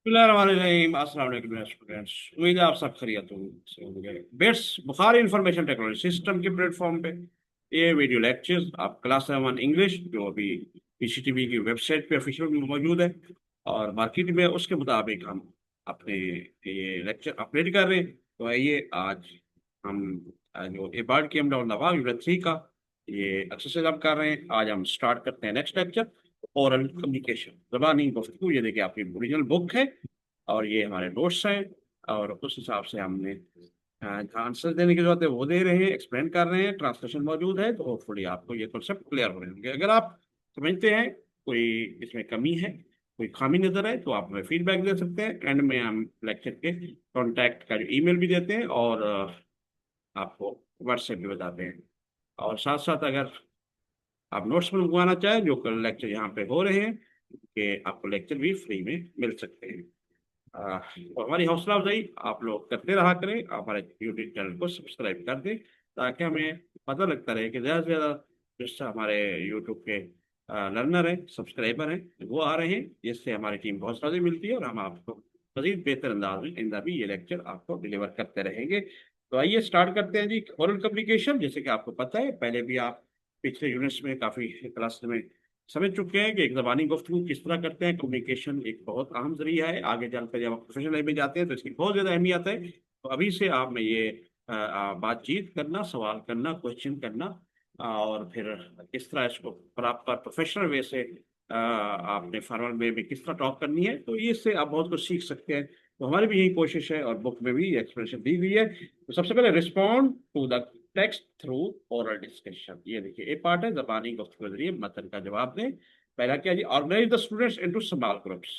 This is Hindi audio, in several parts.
अस्सलाम वालेकुम स्टूडेंट्स। उम्मीद है आप सब खैरियत होंगे। बेट्स बुखारी इंफॉर्मेशन टेक्नोलॉजी सिस्टम के प्लेटफॉर्म पे ये वीडियो लेक्चर्स आप क्लास 7 इंग्लिश जो अभी पीसीटीवी की वेबसाइट पे ऑफिशियल में मौजूद है और मार्केट में उसके मुताबिक हम अपने ये लेक्चर अपडेट कर रहे हैं। तो आइए आज हम जो एबार्ड के नवाब यूनिट 3 का ये एक्सरसाइज हम कर रहे हैं। आज हम स्टार्ट करते हैं नेक्स्ट लेक्चर, ओरल कम्युनिकेशन, ज़बानी गुफ्तगू। ये देखिए आपकी ओरिजिनल बुक है और ये हमारे नोट्स हैं और उस हिसाब से हमने आंसर देने की जरूरत है वो दे रहे हैं, एक्सप्लेन कर रहे हैं, ट्रांसलेशन मौजूद है। तो होपफुली आपको ये कॉन्सेप्ट क्लियर हो रहे होंगे। अगर आप समझते हैं कोई इसमें कमी है, कोई खामी नजर है, तो आप हमें फीडबैक दे सकते हैं। एंड में हम लेक्चर के कॉन्टैक्ट का जो ईमेल भी देते हैं और आपको व्हाट्सएप भी बताते हैं। और साथ साथ अगर आप नोट्स में मंगवाना चाहें जो कल लेक्चर यहाँ पे हो रहे हैं कि आपको लेक्चर भी फ्री में मिल सकते हैं। तो हमारी हौसला अफजाई आप लोग करते रहा करें, आप हमारे यूट्यूब चैनल को सब्सक्राइब कर दें ताकि हमें पता लगता रहे कि ज़्यादा से ज़्यादा जिससे हमारे यूट्यूब के लर्नर हैं, सब्सक्राइबर हैं, वो आ रहे हैं, जिससे हमारी टीम बहुत सारी मिलती है और हम आपको मजीद बेहतर अंदाज में आइंदा भी ये लेक्चर आपको डिलीवर करते रहेंगे। तो आइए स्टार्ट करते हैं जी। ओरल कम्युनिकेशन, जैसे कि आपको पता है, पहले भी आप पिछले यूनिट्स में काफ़ी क्लास में समझ चुके हैं कि एक ज़बानी गुफ्तगू किस तरह करते हैं। कम्युनिकेशन एक बहुत अहम जरिया है। आगे चलकर जब आप प्रोफेशनल लाइफ में जाते हैं तो इसकी बहुत ज़्यादा अहमियत है। तो अभी से आप में ये बातचीत करना, सवाल करना, क्वेश्चन करना और फिर किस तरह इसको प्रॉपर प्रोफेशनल वे से आपने फॉर्मल वे में किस तरह टॉक करनी है, तो इससे आप बहुत कुछ सीख सकते हैं। तो हमारी भी यही कोशिश है और बुक में भी एक्सप्लेनेशन दी हुई है। तो सबसे पहले respond to the text through oral discussion. ये देखिए एक पार्ट है, जबानी गुफ्तगू के जरिए मतन का जवाब दें। पहला क्या जी, organize the students into small groups.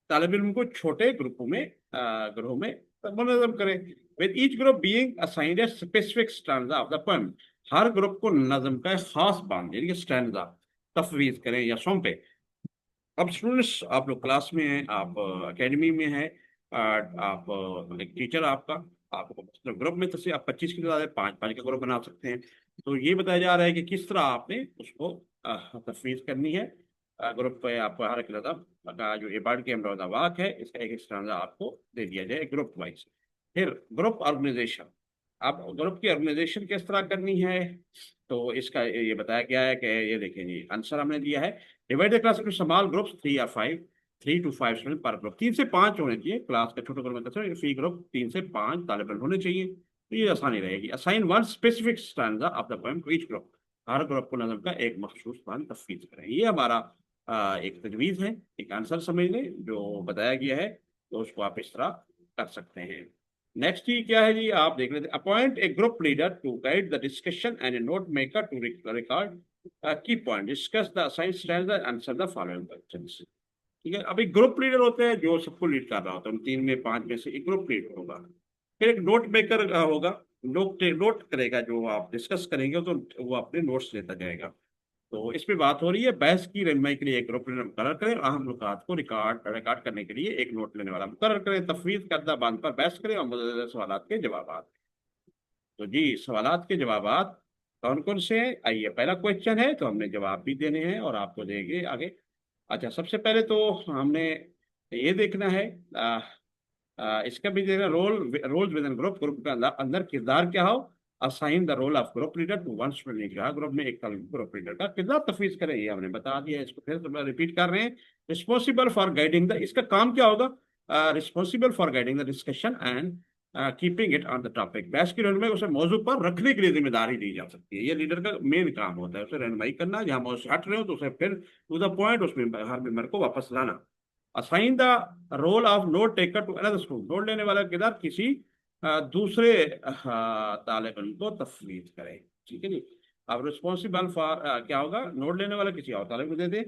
तालिब इल्म को छोटे ग्रुपों में ग्रुपों में मुनज़्ज़म करें। With each group being assigned a specific stanza of the poem. हर ग्रुप को नज्म का एक खास बांध यानी कि स्टैंजा तफवीज करें या सौंपे। अब स्टूडेंट्स आप लोग क्लास में हैं, आप एकेडमी में हैं, आप एक टीचर आपका आपको मतलब ग्रुप में तो आप 25 की बजाय 5 5 का ग्रुप बना सकते हैं। तो ये बताया जा रहा है कि किस तरह आपने उसको तफवीज करनी है। ग्रुप पे आपको हर एक लफ्ज़ का जो इबारत के अमर वाक है इसका एक स्टांजा आपको दे दिया जाए ग्रुप वाइज। फिर ग्रुप ऑर्गेनाइजेशन, आप ग्रुप की ऑर्गेनाइजेशन किस तरह करनी है, तो इसका ये बताया गया है कि ये देखें जी, आंसर हमने दिया है। Divide the class into small groups 3 या 5, 3 to 5 स्टूडेंट पर ग्रुप। 3 से 5 होने चाहिए क्लास का छोटा ग्रुप में, फी ग्रुप 3 से 5 तालिब इल्म होने चाहिए। तो ये आसानी रहेगी। Assign one specific stanza of the poem to each group. हर ग्रुप को नज़म का एक मखसूस बांध तफवीज करें। ये हमारा एक तजवीज़ है, एक आंसर समझ लें जो बताया गया है, तो उसको आप इस तरह कर सकते हैं। नेक्स्ट ही क्या है जी, आप देख लेते हैं। Appoint a group leader to guide the discussion and a note maker to record key point, discuss the assigned stanza, answer the following questions. ठीक है, अब एक ग्रुप लीडर होते हैं जो सबको लीड कर रहा होता है, उन 3 में 5 में से एक ग्रुप लीडर होगा। फिर एक नोट मेकर होगा, नोट नोट करेगा, जो आप डिस्कस करेंगे तो वो अपने नोट्स लेता जाएगा। तो इस पे बात हो रही है बहस की रहनुमाई के लिए एक ग्रुप लीडर मुकर्रर करें, अहम नुकात को रिकॉर्ड रिकॉर्ड करने के लिए एक नोट लेने वाला मुकर्रर करें, तफवीज करदा बांध पर बहस करें और मुतअद्दिद सवालात के जवाब। तो जी सवालात के जवाब कौन कौन से हैं, आइए पहला क्वेश्चन है तो हमने जवाब भी देने हैं और आपको देंगे आगे। अच्छा, सबसे पहले तो हमने ये देखना है, इसका भी देखना, roles within group, group के अंदर अंदर किरदार क्या हो। Assign the role of group leader to one student. ने कहा ग्रुप में एक ग्रुप लीडर का किरदार तफवीज करें, ये हमने बता दिया है। इसको फिर तो रिपीट कर रहे हैं। रिस्पॉन्सिबल फॉर गाइडिंग द, इसका काम क्या होगा, responsible for guiding the discussion and keeping it on the topic. बहस की रहनुमाई उसे मौजू पर रखने के लिए जिम्मेदारी दी जा सकती है। ये लीडर का मेन काम होता है, उसे रहनुमाई करना, जहां मौजू से हट रहे हो तो उसे फिर टू द पॉइंट उसमें हर मेंबर को वापस लाना। Assign the role of note taker to another student. Note लेने वाला किरदार किसी दूसरे तालिब इल्म को तफवीज करे। ठीक है जी। अब रिस्पॉन्सिबल फॉर क्या होगा, नोट लेने वाला किसी और तालिब को दे दे।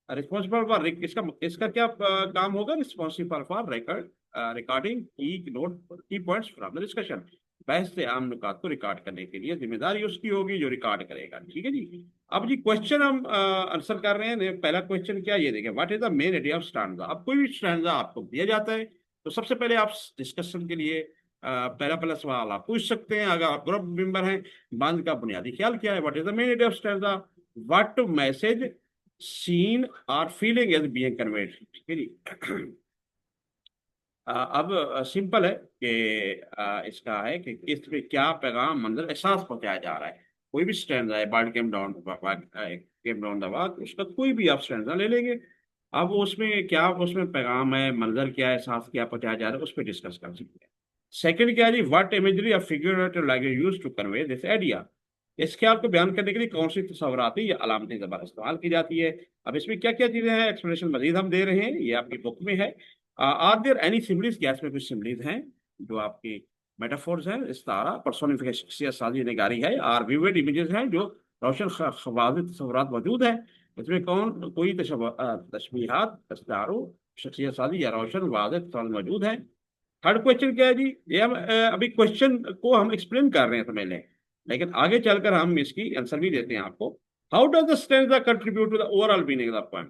रिस्पॉन्सिबल फॉर, इसका इसका क्या काम होगा, रिस्पॉन्सिबल फॉर रिकॉर्ड रिकॉर्डिंग की नोट की पॉइंट्स फ्रॉम द डिस्कशन। बहस से आम नुकात को रिकॉर्ड करने के लिए जिम्मेदारी उसकी होगी जो रिकॉर्ड करेगा। ठीक है जी। अब जी क्वेश्चन हम आंसर कर रहे हैं। पहला क्वेश्चन क्या, ये देखें, what is the main idea of stanza. अब कोई भी स्टैंजा आपको दिया जाता है तो सबसे पहले आप डिस्कशन के लिए पहला पहला सवाल आप पूछ सकते हैं, अगर आप ग्रुप मेंबर हैं। बांध का बुनियादी ख्याल क्या है, what is the main idea of stanza, what message seen और फीलिंग एज बीइंग कन्वेड, ठीक है जी। अब सिंपल है कि इसका है कि किस पे क्या पैगाम मंजर एहसास पहुंचाया जा रहा है। कोई भी स्टैंड है, bird came down the walk, उसका कोई भी आप स्टैंड ले लेंगे। अब उसमें क्या, उसमें पैगाम है, मंजर क्या है, एहसास क्या पहुंचाया जा रहा है, उस पर डिस्कस कर सकते हैं। सेकंड क्या है जी, व्हाट इमेजरी या figurative language use to convey this idea. इस ख्याल को बयान करने के लिए कौन सी तस्वुराती या अलामती ज़बान इस्तेमाल की जाती है। अब इसमें क्या क्या चीज़ें हैं, एक्सप्लेनेशन मजीद हम दे रहे हैं, ये आपकी बुक में है। आर देयर एनी सिमिलीज, क्या इसमें कुछ सिमिलीज हैं जो आपकी मेटाफोर्स हैं, इस्तारा पर्सोनिफिकेशन साजी निगारी है, और विविड इमेजेस हैं जो रोशन वाज़ेह तस्वुरात मौजूद हैं। इसमें कौन कोई तशबीहात, इस्तारों, शख्सियत साजी या रोशन वाज़ेह तस्वुरात मौजूद हैं। थर्ड क्वेश्चन क्या है जी, ये हम अभी क्वेश्चन को हम एक्सप्लेन कर रहे हैं समझ लें, लेकिन आगे चलकर हम इसकी आंसर भी देते हैं आपको। How does the stanza contribute to the overall meaning of the poem.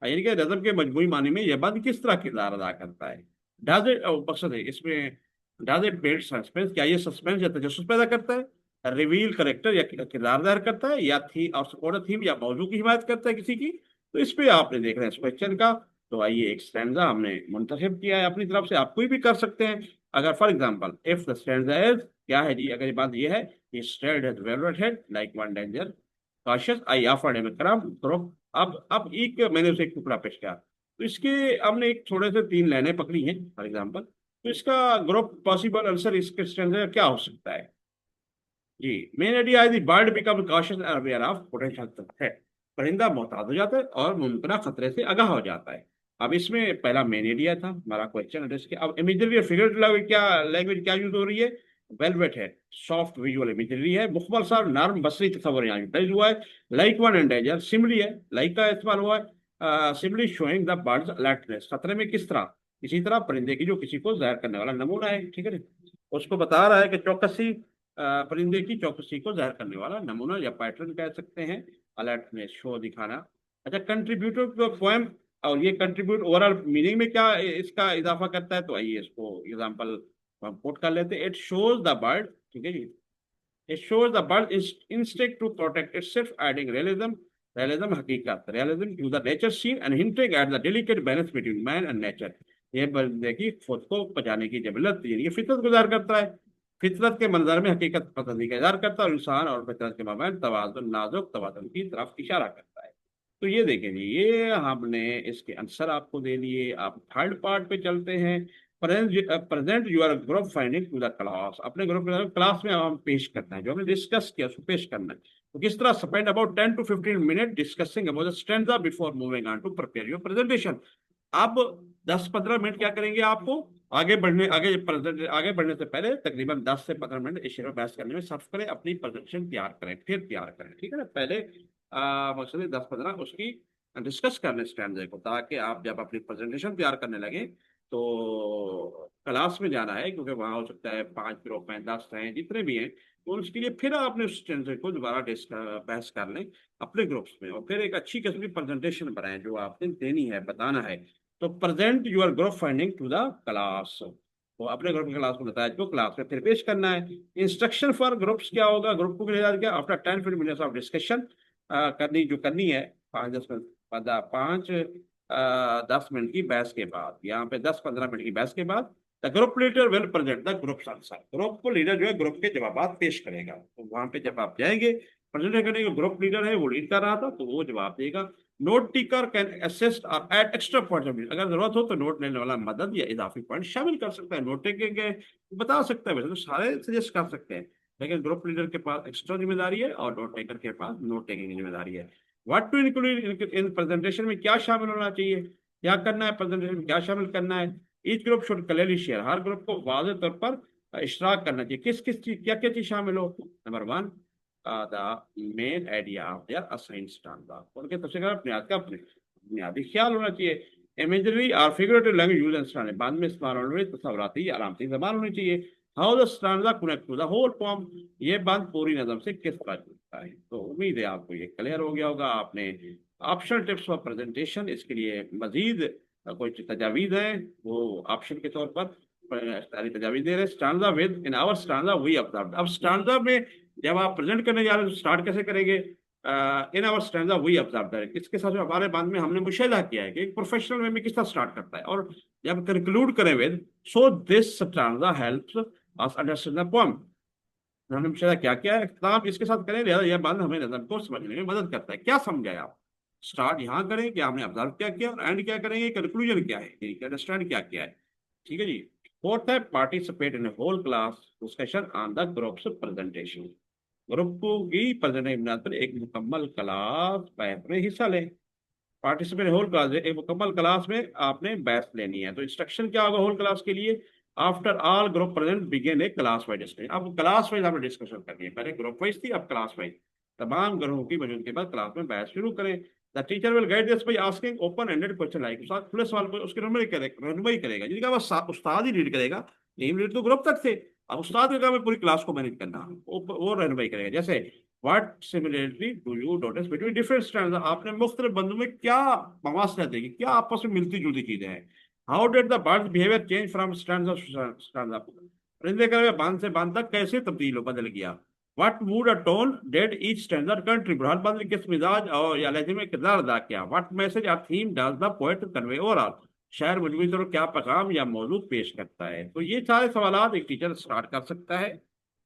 यानी कि नज़म के मजमूई मानी में यह बात किस तरह किरदार अदा करता है। डज इट, मकसद है इसमें, डज इट बिल्ड सस्पेंस, क्या ये सस्पेंस या तजस्सुस पैदा करता है, रिवील करेक्टर या किरदार जाहिर करता है, या थी और सपोर्ट थीम या मौजू की हिमायत करता है किसी की। तो इस पे आपने देख रहे हैं इस क्वेश्चन का। तो आइए एक स्टैंजा हमने मुंतखब किया है अपनी तरफ से, आप कोई भी कर सकते हैं। अगर for example if the stanza is, क्या है जी, अगर ये बात ये है, he stared at velvet head like one danger cautious I offered him a crumb group. अब एक मैंने उसे एक टुकड़ा पेश किया, तो इसके हमने एक थोड़े से तीन लाइनें पकड़ी हैं फॉर एग्जांपल। तो इसका ग्रुप पॉसिबल आंसर इसके स्टैंजा क्या हो सकता है जी। मेन आइडिया है, bird become cautious aware of potential threat. परिंदा मोहतात हो जाता है और मुमकिन खतरे से आगाह हो जाता है। अब इसमें पहला मेन आइडिया था हमारा क्वेश्चन एड्रेस के। अब इमेजरी और फिगर लैंग्वेज क्या यूज हो रही है। वेलवेट है, सॉफ्ट विजुअल इमेजरी है, मुखबल सा नर्म बसरी तस्वर यहाँ यूटिलाइज हुआ है। लाइक वन एंडेजर सिमली है, लाइक का इस्तेमाल हुआ है। Simli showing the birds alertness, खतरे में किस तरह, इसी तरह परिंदे की जो किसी को जाहिर करने वाला नमूना है, ठीक है ना। उसको बता रहा है कि चौकसी, परिंदे की चौकसी को जाहिर करने वाला नमूना या पैटर्न कह सकते हैं। अलर्टनेस, शो दिखाना। अच्छा, कंट्रीब्यूटर टू पोएम, और ये कंट्रीब्यूट ओवरऑल मीनिंग में क्या इसका इजाफा करता है, तो आइए इसको एग्जांपल हम कोट कर लेते हैं। इट शोज द बर्ड, ठीक है जी, it shows the bird instinct to protect itself, adding realism, realism हकीकत, realism to the nature scene and hinting at the delicate balance between man and nature. ये बंदे की खुद को बचाने की जबलत, ये फितरत गुजार करता है। फितरत के मंजर में हकीकत पसंदी का इजहार करता है और इंसान और फितरत के माबैन तवाज़ुन, नाजुक तवाज़ुन की तरफ इशारा करता है। तो ये देखें जी, ये हमने इसके आंसर आपको दे दिए। आप थर्ड पार्ट पे चलते हैं। Present your group finding to the class, अपने ग्रुप क्लास में हम पेश करना है, जो हमने डिस्कस किया उसको पेश करना है। तो किस तरह, spend about 10 to 15 minute discussing about the stanza before moving on to prepare your presentation. अब 10-15 मिनट क्या करेंगे, आपको आगे बढ़ने से पहले तकरीबन 10 से 15 मिनट इस शेर बहस करने में सर्फ करें, अपनी प्रेजेंटेशन तैयार करें, फिर तैयार करें, ठीक है ना। पहले मकसद 10-15 उसकी डिस्कस करने स्टैंडर्ड को, ताकि आप जब अपनी प्रेजेंटेशन तैयार करने लगे तो क्लास में जाना है, क्योंकि वहाँ हो सकता है 5 ग्रुप हैं, 10 हैं, जितने भी हैं, तो उसके लिए फिर आपने उस स्टैंडर्ड को दोबारा बहस कर लें अपने ग्रुप्स में, और फिर एक अच्छी किस्म की प्रेजेंटेशन बनाएं जो आपने देनी है, बताना है। तो present your group finding to the class, तो अपने ग्रुप की क्लास को बताया को क्लास में फिर पेश करना है। इंस्ट्रक्शन फॉर ग्रुप्स क्या होगा, ग्रुप को मिला क्या, आफ्टर 10-15 मिनट्स ऑफ डिस्कशन, करनी है 5-10 मिनट की बहस के बाद, यहाँ पे 10-15 मिनट की बहस के बाद the group leader will present the group answer, group को लीडर जो है ग्रुप के जवाब पेश करेगा। तो वहां पे जब आप जाएंगे, प्रेजेंट करने का ग्रुप लीडर है वो लीड कर रहा था, तो वो जवाब देगा। नोट टेकर कैन असिस्ट और ऐड एक्स्ट्रा पॉइंट, अगर जरूरत हो तो नोट लेने वाला मदद या इजाफी पॉइंट शामिल कर सकता है। नोट टेकिंग के बता सकता है, वैसे तो सारे सजेस्ट कर सकते हैं, लेकिन ग्रुप लीडर के पास एक्स्ट्रा जिम्मेदारी है और नोट टेकर के पास नोट टेकिंग की जिम्मेदारी है। What to include in presentation में क्या शामिल होना चाहिए, क्या करना है, प्रेजेंटेशन में क्या शामिल करना है। Each group should clearly share, her group को वाज़ेह तौर पर इश्तराक करना चाहिए, किस किस चीज, क्या क्या चीज शामिल हो। Number 1, the main idea of their assign standard, उनके तफसील बुनियाद का बुनियादी ख्याल होना चाहिए। इमेजरी और figurative language use and standard, बाद में इस्तेमाल होने वाली तस्वुराती अलामती ज़बान होनी चाहिए। How the standard connect to the whole poem, ये बात पूरी नज़म से किस तरह जुड़ता है। तो उम्मीद है आपको ये क्लियर हो गया होगा। आपने ऑप्शनल टिप्स फॉर प्रेजेंटेशन, इसके लिए मजीद कुछ तजावीज़ हैं, वो ऑप्शन के तौर पर सारी तजावीज़ दे रहे हैं। Standard with in our standard we observe, अब स्टैंडर्ड में जब आप प्रेजेंट करने जा रहे हैं तो स्टार्ट कैसे करेंगे। In our stanza we observe that, इसके साथ जो हमारे बाद में हमने मुशाहिदा किया है कि एक प्रोफेशनल वे में किस तरह स्टार्ट करता है, और जब कंक्लूड करें with so this stanza helps us understand the poem, हमने मुशाहिदा क्या किया है, इख्तिताम इसके साथ करें, लिहाजा यह बात हमें नज़म को समझने में मदद करता है। क्या समझे आप, स्टार्ट यहाँ करें कि आपने ऑब्जर्व क्या किया, और एंड क्या करेंगे, कंक्लूजन क्या है, अंडरस्टैंड क्या किया है। ठीक है जी। फोर्थ है participate in whole class discussion on the groups presentation, group की प्रेजेंटेशन की बुनियाद पर एक मुकम्मल क्लास बैच में हिस्सा लें। पार्टिसिपेट होल क्लास, एक मुकम्मल क्लास में आपने बैच लेनी है, तो इंस्ट्रक्शन क्या होगा होल क्लास के लिए, after all group present begin a class wise discussion. अब क्लास वाइज आपने डिस्कशन करनी है, पहले ग्रुप वाइज थी, अब क्लास वाइज। तमाम ग्रुपों की मौजूदगी के बाद क्लास में बैच शुरू करें। The teacher will guide this by asking open ended question, like साथ खुले सवाल को उसके रहनुमाई करेगा, जिनका बस उस्ताद ही रीड करेगा, टीम लीड तो ग्रुप तक थे, अब उस्ताद का काम है पूरी क्लास को मैनेज करना, वो रहनुमाई करेगा। जैसे what similarity do you notice between different stand, आपने मुख्तलिफ बंदों में क्या मवासलत देखी, क्या आपस में मिलती जुलती चीजें हैं। How did the birds behaviour change from stand, परिंदे का बांध से बांध तक कैसे तब्दील हो बदल गया। व्हाट मूड और tone dead each standard country, Burhan बांध ने किस मिजाज और या लहजे में किरदार अदा किया। व्हाट मैसेज और theme does the poet convey overall, शायर मजमूई तौर पर क्या पैगाम या मौजूद पेश करता है। तो ये सारे सवाल एक टीचर स्टार्ट कर सकता है,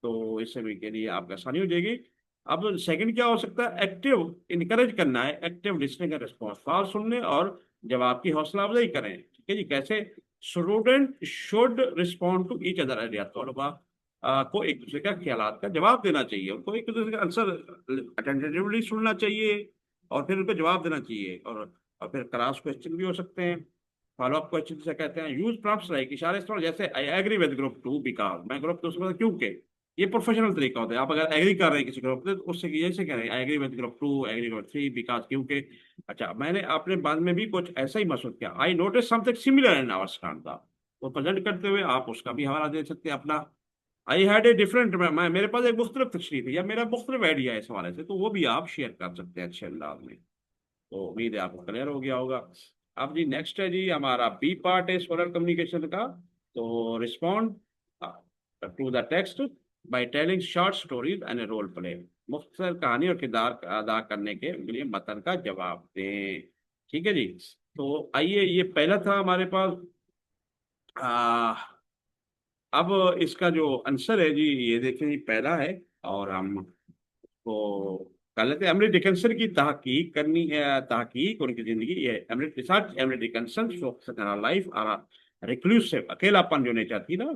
तो इससे भी के लिए आपको आसानी हो जाएगी। अब सेकंड क्या हो सकता है, एक्टिव इनकरेज करना है, एक्टिव लिसनिंग का रिस्पॉन्स, सवाल सुनने और जवाब की हौसला अफजाई करें। ठीक है जी। कैसे, student should respond to each other idea, तलबा को एक दूसरे का ख्यालात का जवाब देना चाहिए, उनको एक दूसरे का आंसर अटेंटिवली सुनना चाहिए और फिर उनको जवाब देना चाहिए। और फिर क्रॉस क्वेश्चन भी हो सकते हैं, फॉलो अप क्वेश्चन से कहते हैं। यूज प्रॉम्प्ट्स लाइक इशारे इस्तेमाल, जैसे I agree with group two because, मैं ग्रुप टू से क्योंकि, ये प्रोफेशनल तरीका होता है। आप अगर एग्री कर रहे हैं किसी ग्रुप से तो उससे जैसे कह रहे हैं I agree with group two, agree with three because क्योंकि। अच्छा, मैंने आपने बाद में भी कुछ ऐसा ही महसूस किया, I notice something similar in our stand, वो प्रेजेंट करते हुए आप उसका भी हवाला दे सकते हैं अपना। आई हैड ए डिफरेंट, मैं मेरे पास एक मुख्तलिफ तशरीह थी या मेरा मुख्तलिफ आइडिया है इस हवाले से, तो वो भी आप शेयर कर सकते हैं अच्छे अंदाज में। तो उम्मीद है आपको क्लियर हो गया होगा। अब जी नेक्स्ट है जी हमारा बी पार्ट है सोलर कम्युनिकेशन का। तो respond to the text by telling short stories and a role play, मुख्तसर कहानी और किरदार अदा करने के उनके लिए मतन का जवाब दें। ठीक है जी। तो आइए, ये पहला था हमारे पास। अब इसका जो आंसर है जी, ये देखें जी पहला है, और हम तो कर लेते हैं। एमिली डिकिंसन की तहकीक करनी है, तहकीक उनकी जिंदगी, ये Emily research, Emily Dickinson life reclusive, अकेलापन जो नेचर थी ना,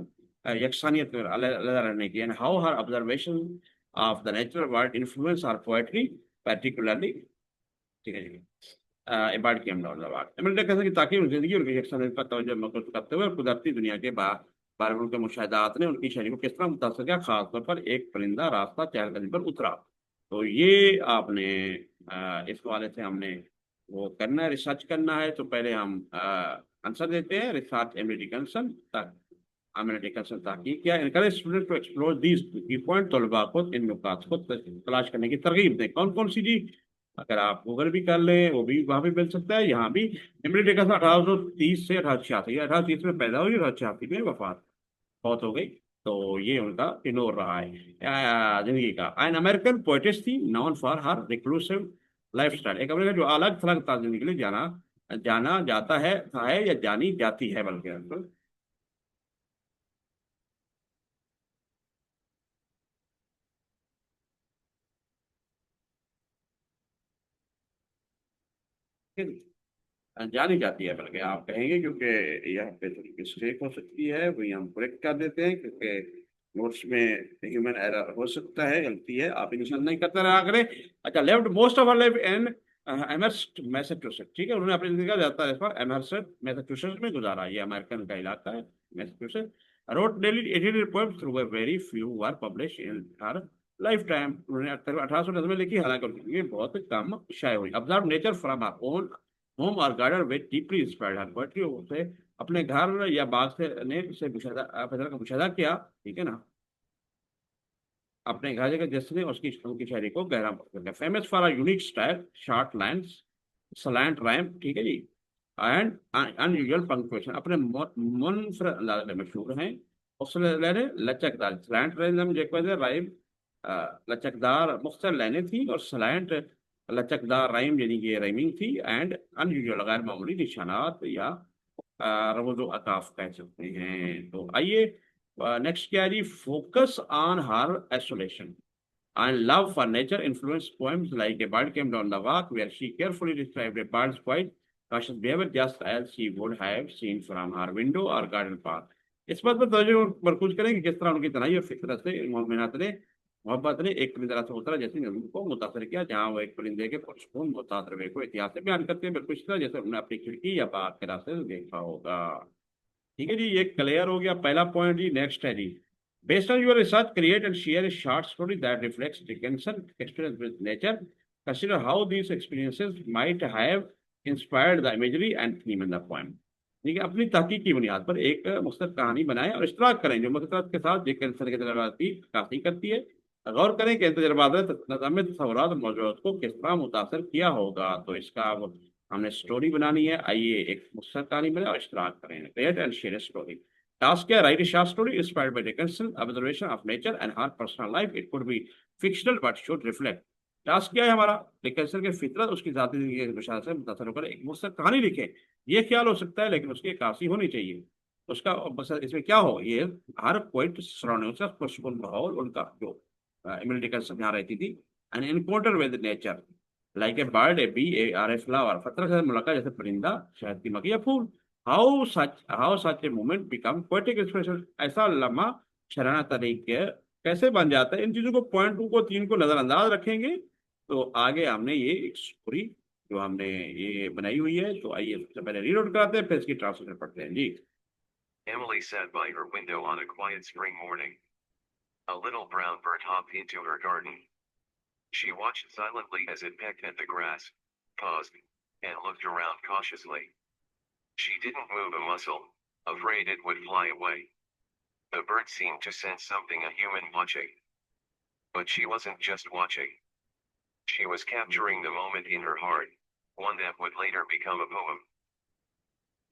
यकसानियत में अलग रहने की, and how her observation of the natural world influence our poetry particularly. ठीक है जी। इबाड की अहमदाबाद, एमिली डिकिंसन की ताकि उनकी जिंदगी उनकी यकसानियत पर तवज्जो मरकूज करते हुए कुदरती दुनिया के बारे में उनके मुशाहिदात ने उनकी शैली को किस तरह मुतासर किया, खासतौर पर एक परिंदा रास्ता चहलकदमी पर उतरा। तो ये आपने इस हवाले से हमने वो करना है, रिसर्च करना है। तो पहले हम आंसर देते हैं, रिसर्च अमेरिकन अमेरिकन ताकि क्या encourage student to explore these key point, तलबा को इन नुकात को तलाश करने की तरगीब दें। कौन कौन सी जी, अगर आप गूगल भी कर लें वो भी वहां भी मिल सकता है, यहाँ भी। इमली डिकन्सन 1830 से 1886, 1830 में पैदा हुई, 1886 में वफात बहुत हो गई। तो ये उनका टिनोर रहा है जिंदगी का। एन अमेरिकन पोएटिस थी non for her reclusive life style, एक अमेरिका जो अलग थलग था जिंदगी के लिए जाना जाना जाता है या जानी जाती है बल्कि। जानी जाती है बल्कि आप कहेंगे, क्योंकि यहाँ पे थोड़ी मिस्टेक हो सकती है, वही हम करेक्ट कर देते हैं, क्योंकि नोट्स में ह्यूमन एरर हो सकता है, गलती है, आप इंसान नहीं करते रहा करें। अच्छा, left most of our life in Amherst Massachusetts, ठीक है, उन्होंने अपनी जिंदगी का ज्यादातर हिस्सा एमहर्स्ट मैसेच्यूसेट्स में गुजारा, ये अमेरिकन का इलाका है Massachusetts. Wrote daily 88 poems through very few were publish in her life time, उन्होंने 1810 में लिखी, हालांकि उनकी जिंदगी में बहुत कम शाये हुई। Observe nature from our own home और garden with deeply inspired her poetry, से अपने घर या बाग से मुशाहिदा फजल का मुशाहिदा किया। ठीक है ना, अपने घर के जिसने उसकी उनकी शायरी को गहरा कर दिया। Famous for a unique style, short lines, slant rhyme, ठीक है जी, एंड अनयूजुअल पंक्चुएशन, अपने मुनफरद अंदाज में मशहूर हैं। उसने लाइनें लचकदार, सलैंट राइम, राइम लचकदार मुख्तलिफ लाइनें थी, और सलैंट लचकदार राइम यानी कि राइमिंग थी, एंड अनयूजुअल गैर मामूली निशानात या रमज़ अताफ कह सकते हैं। तो आइए नेक्स्ट क्या है जी, focus on her isolation and love for nature influenced poems like A Bird Came Down the Walk, where she carefully described a bird's quiet, cautious behavior just as she would have seen from her window or garden path. इस बात पर तवज्जो मरकूज करें कि किस तरह उनकी तनाई और फितरत से मोमिनात ने मोहब्बत ने एक परिंदे से उतरा जैसे नज़म को मुतासर किया, जहाँ वो एक परिंदे के पुरसकून मुतासर वे को इतिहास से बयान करते हैं, बिल्कुल इस तरह जैसे उन्होंने अपनी खिड़की या बाग के रास्ते से देखा होगा। ठीक है जी, ये क्लियर हो गया पहला पॉइंट जी। नेक्स्ट है जी, based on your research, create and share a short story that reflects Dickinson's experience with nature. Consider how these experiences might have inspired the imagery and theme in the poem. ठीक है, अपनी तहकीक की बुनियाद पर एक मुख्तसर कहानी बनाएं और इश्तराक करें जो मकसद के साथ डिकिंसन के तजुर्बात की काफी करती है। गौर करें कि इन तजुर्बात ने तस्वुरात और मौजूद को किस तरह मुतासर किया होगा। तो इसका अब हमने स्टोरी बनानी है। आइए एक मुख्तसर कहानी बनाए और इश्तराक करें। Create and share story. Task क्या, write a short story inspired by Dickinson's observation of nature and her personal life. It could be fictional but should reflect. Task क्या है हमारा, डिकिंसन के फितरत उसकी जाती जिंदगी के मुशाहदे से मुतासर होकर एक मुख्तसर कहानी लिखें। ये ख्याल हो सकता है लेकिन उसकी काफी होनी चाहिए। उसका बस इसमें क्या हो, ये हर पोइट सराउंडिंग उसका पुरसुकून माहौल, उनका जो एमिली डिकिंसन यहाँ रहती थी, an encounter with nature like a bird, a bee, a or a flower, फतरत से मुलाकात जैसे परिंदा, शहद की मक्खी या फूल। How such a moment become poetic expression, ऐसा लम्हा शराना तरीके कैसे बन जाता है। इन चीजों को पॉइंट टू को तीन को नजरअंदाज रखेंगे तो आगे हमने ये एक स्टोरी जो हमने ये बनाई हुई है। तो आइए सबसे पहले रीड आउट कराते हैं, फिर इसकी ट्रांसलेशन पढ़ते हैं जी। Emily sat by her window on a quiet spring morning. A little brown bird hopped into her garden. She watched silently as it pecked at the grass, paused, and looked around cautiously. She didn't move a muscle, afraid it would fly away. The bird seemed to sense something, a human watching. But she wasn't just watching. She was capturing the moment in her heart, one that would later become a poem.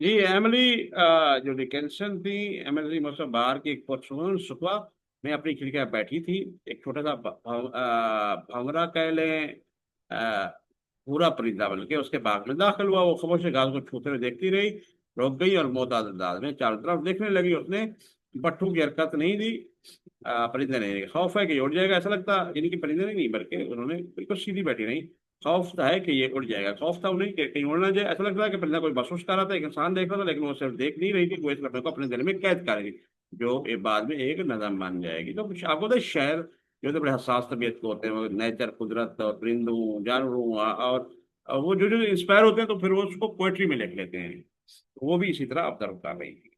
जी एमिली जो डिकिंसन थी, एमिली मतलब बाहर की एक पुरसुकून सुबह में अपनी खिड़की पर बैठी थी। एक छोटा सा भंवरा कह लें, पूरा परिंदा बल्कि उसके बाग में दाखिल हुआ। वो खामोश घास को छूते हुए देखती रही, रुक गई और मोहताज अंदाज में चारों तरफ देखने लगी। उसने पट्टू की हरकत नहीं दी। परिंदे ने खौफ है कि ये उड़ जाएगा ऐसा लगता, यानी कि परिंदे नहीं बल्कि उन्होंने बिल्कुल सीधी बैठी नहीं। खौफ था है कि ये उड़ जाएगा, खौफ था उन्हें कि कहीं उड़ ना जाए। ऐसा लगता है कि परिंदा कोई महसूस कर रहा था, एक इंसान देख रहा था, लेकिन वो सिर्फ देख नहीं रही थी, वो इस लम्हे को अपने दिल में कैद कर रही थी जो एक बाद में एक नज़म बन जाएगी। तो कुछ आपको तो शहर जो तो बड़े हसास तबीयत को होते हैं, नेचर, कुदरत और परिंदों जानवरों और वो जो जो इंस्पायर होते हैं तो फिर वो उसको पोएट्री में लिख लेते हैं। तो वो भी इसी तरह ऑब्जर्व कर रही थी।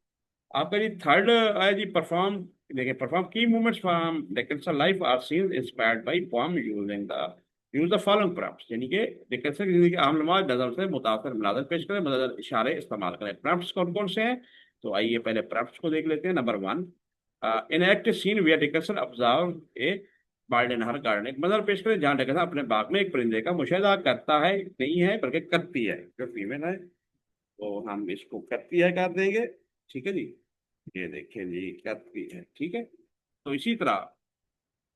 आपका जी थर्ड आया जी, परफॉर्म। देखिए, परफॉर्म की movements from Dickinson life are seen inspired by poem using the use the following prompts, यानी कि डिकिंसन की जिंदगी के अहम लम्हात नजर से मुतासर मनाजर पेश करें, मदद इशारे इस्तेमाल करें। प्रॉम्प्ट्स कौन कौन से हैं, तो आइए पहले प्रॉम्प्ट्स को देख लेते हैं। Number one, enact scene where Dickinson observe a bird in her garden, एक मंजर पेश करें जहाँ डिकिंसन अपने बाग में एक परिंदे का मुशाहिदा करता है, नहीं है बल्कि करती है, जो फीमेल है तो हम इसको करती है कर देंगे। ठीक है जी, ये देखिए जी करती है। ठीक है, तो इसी तरह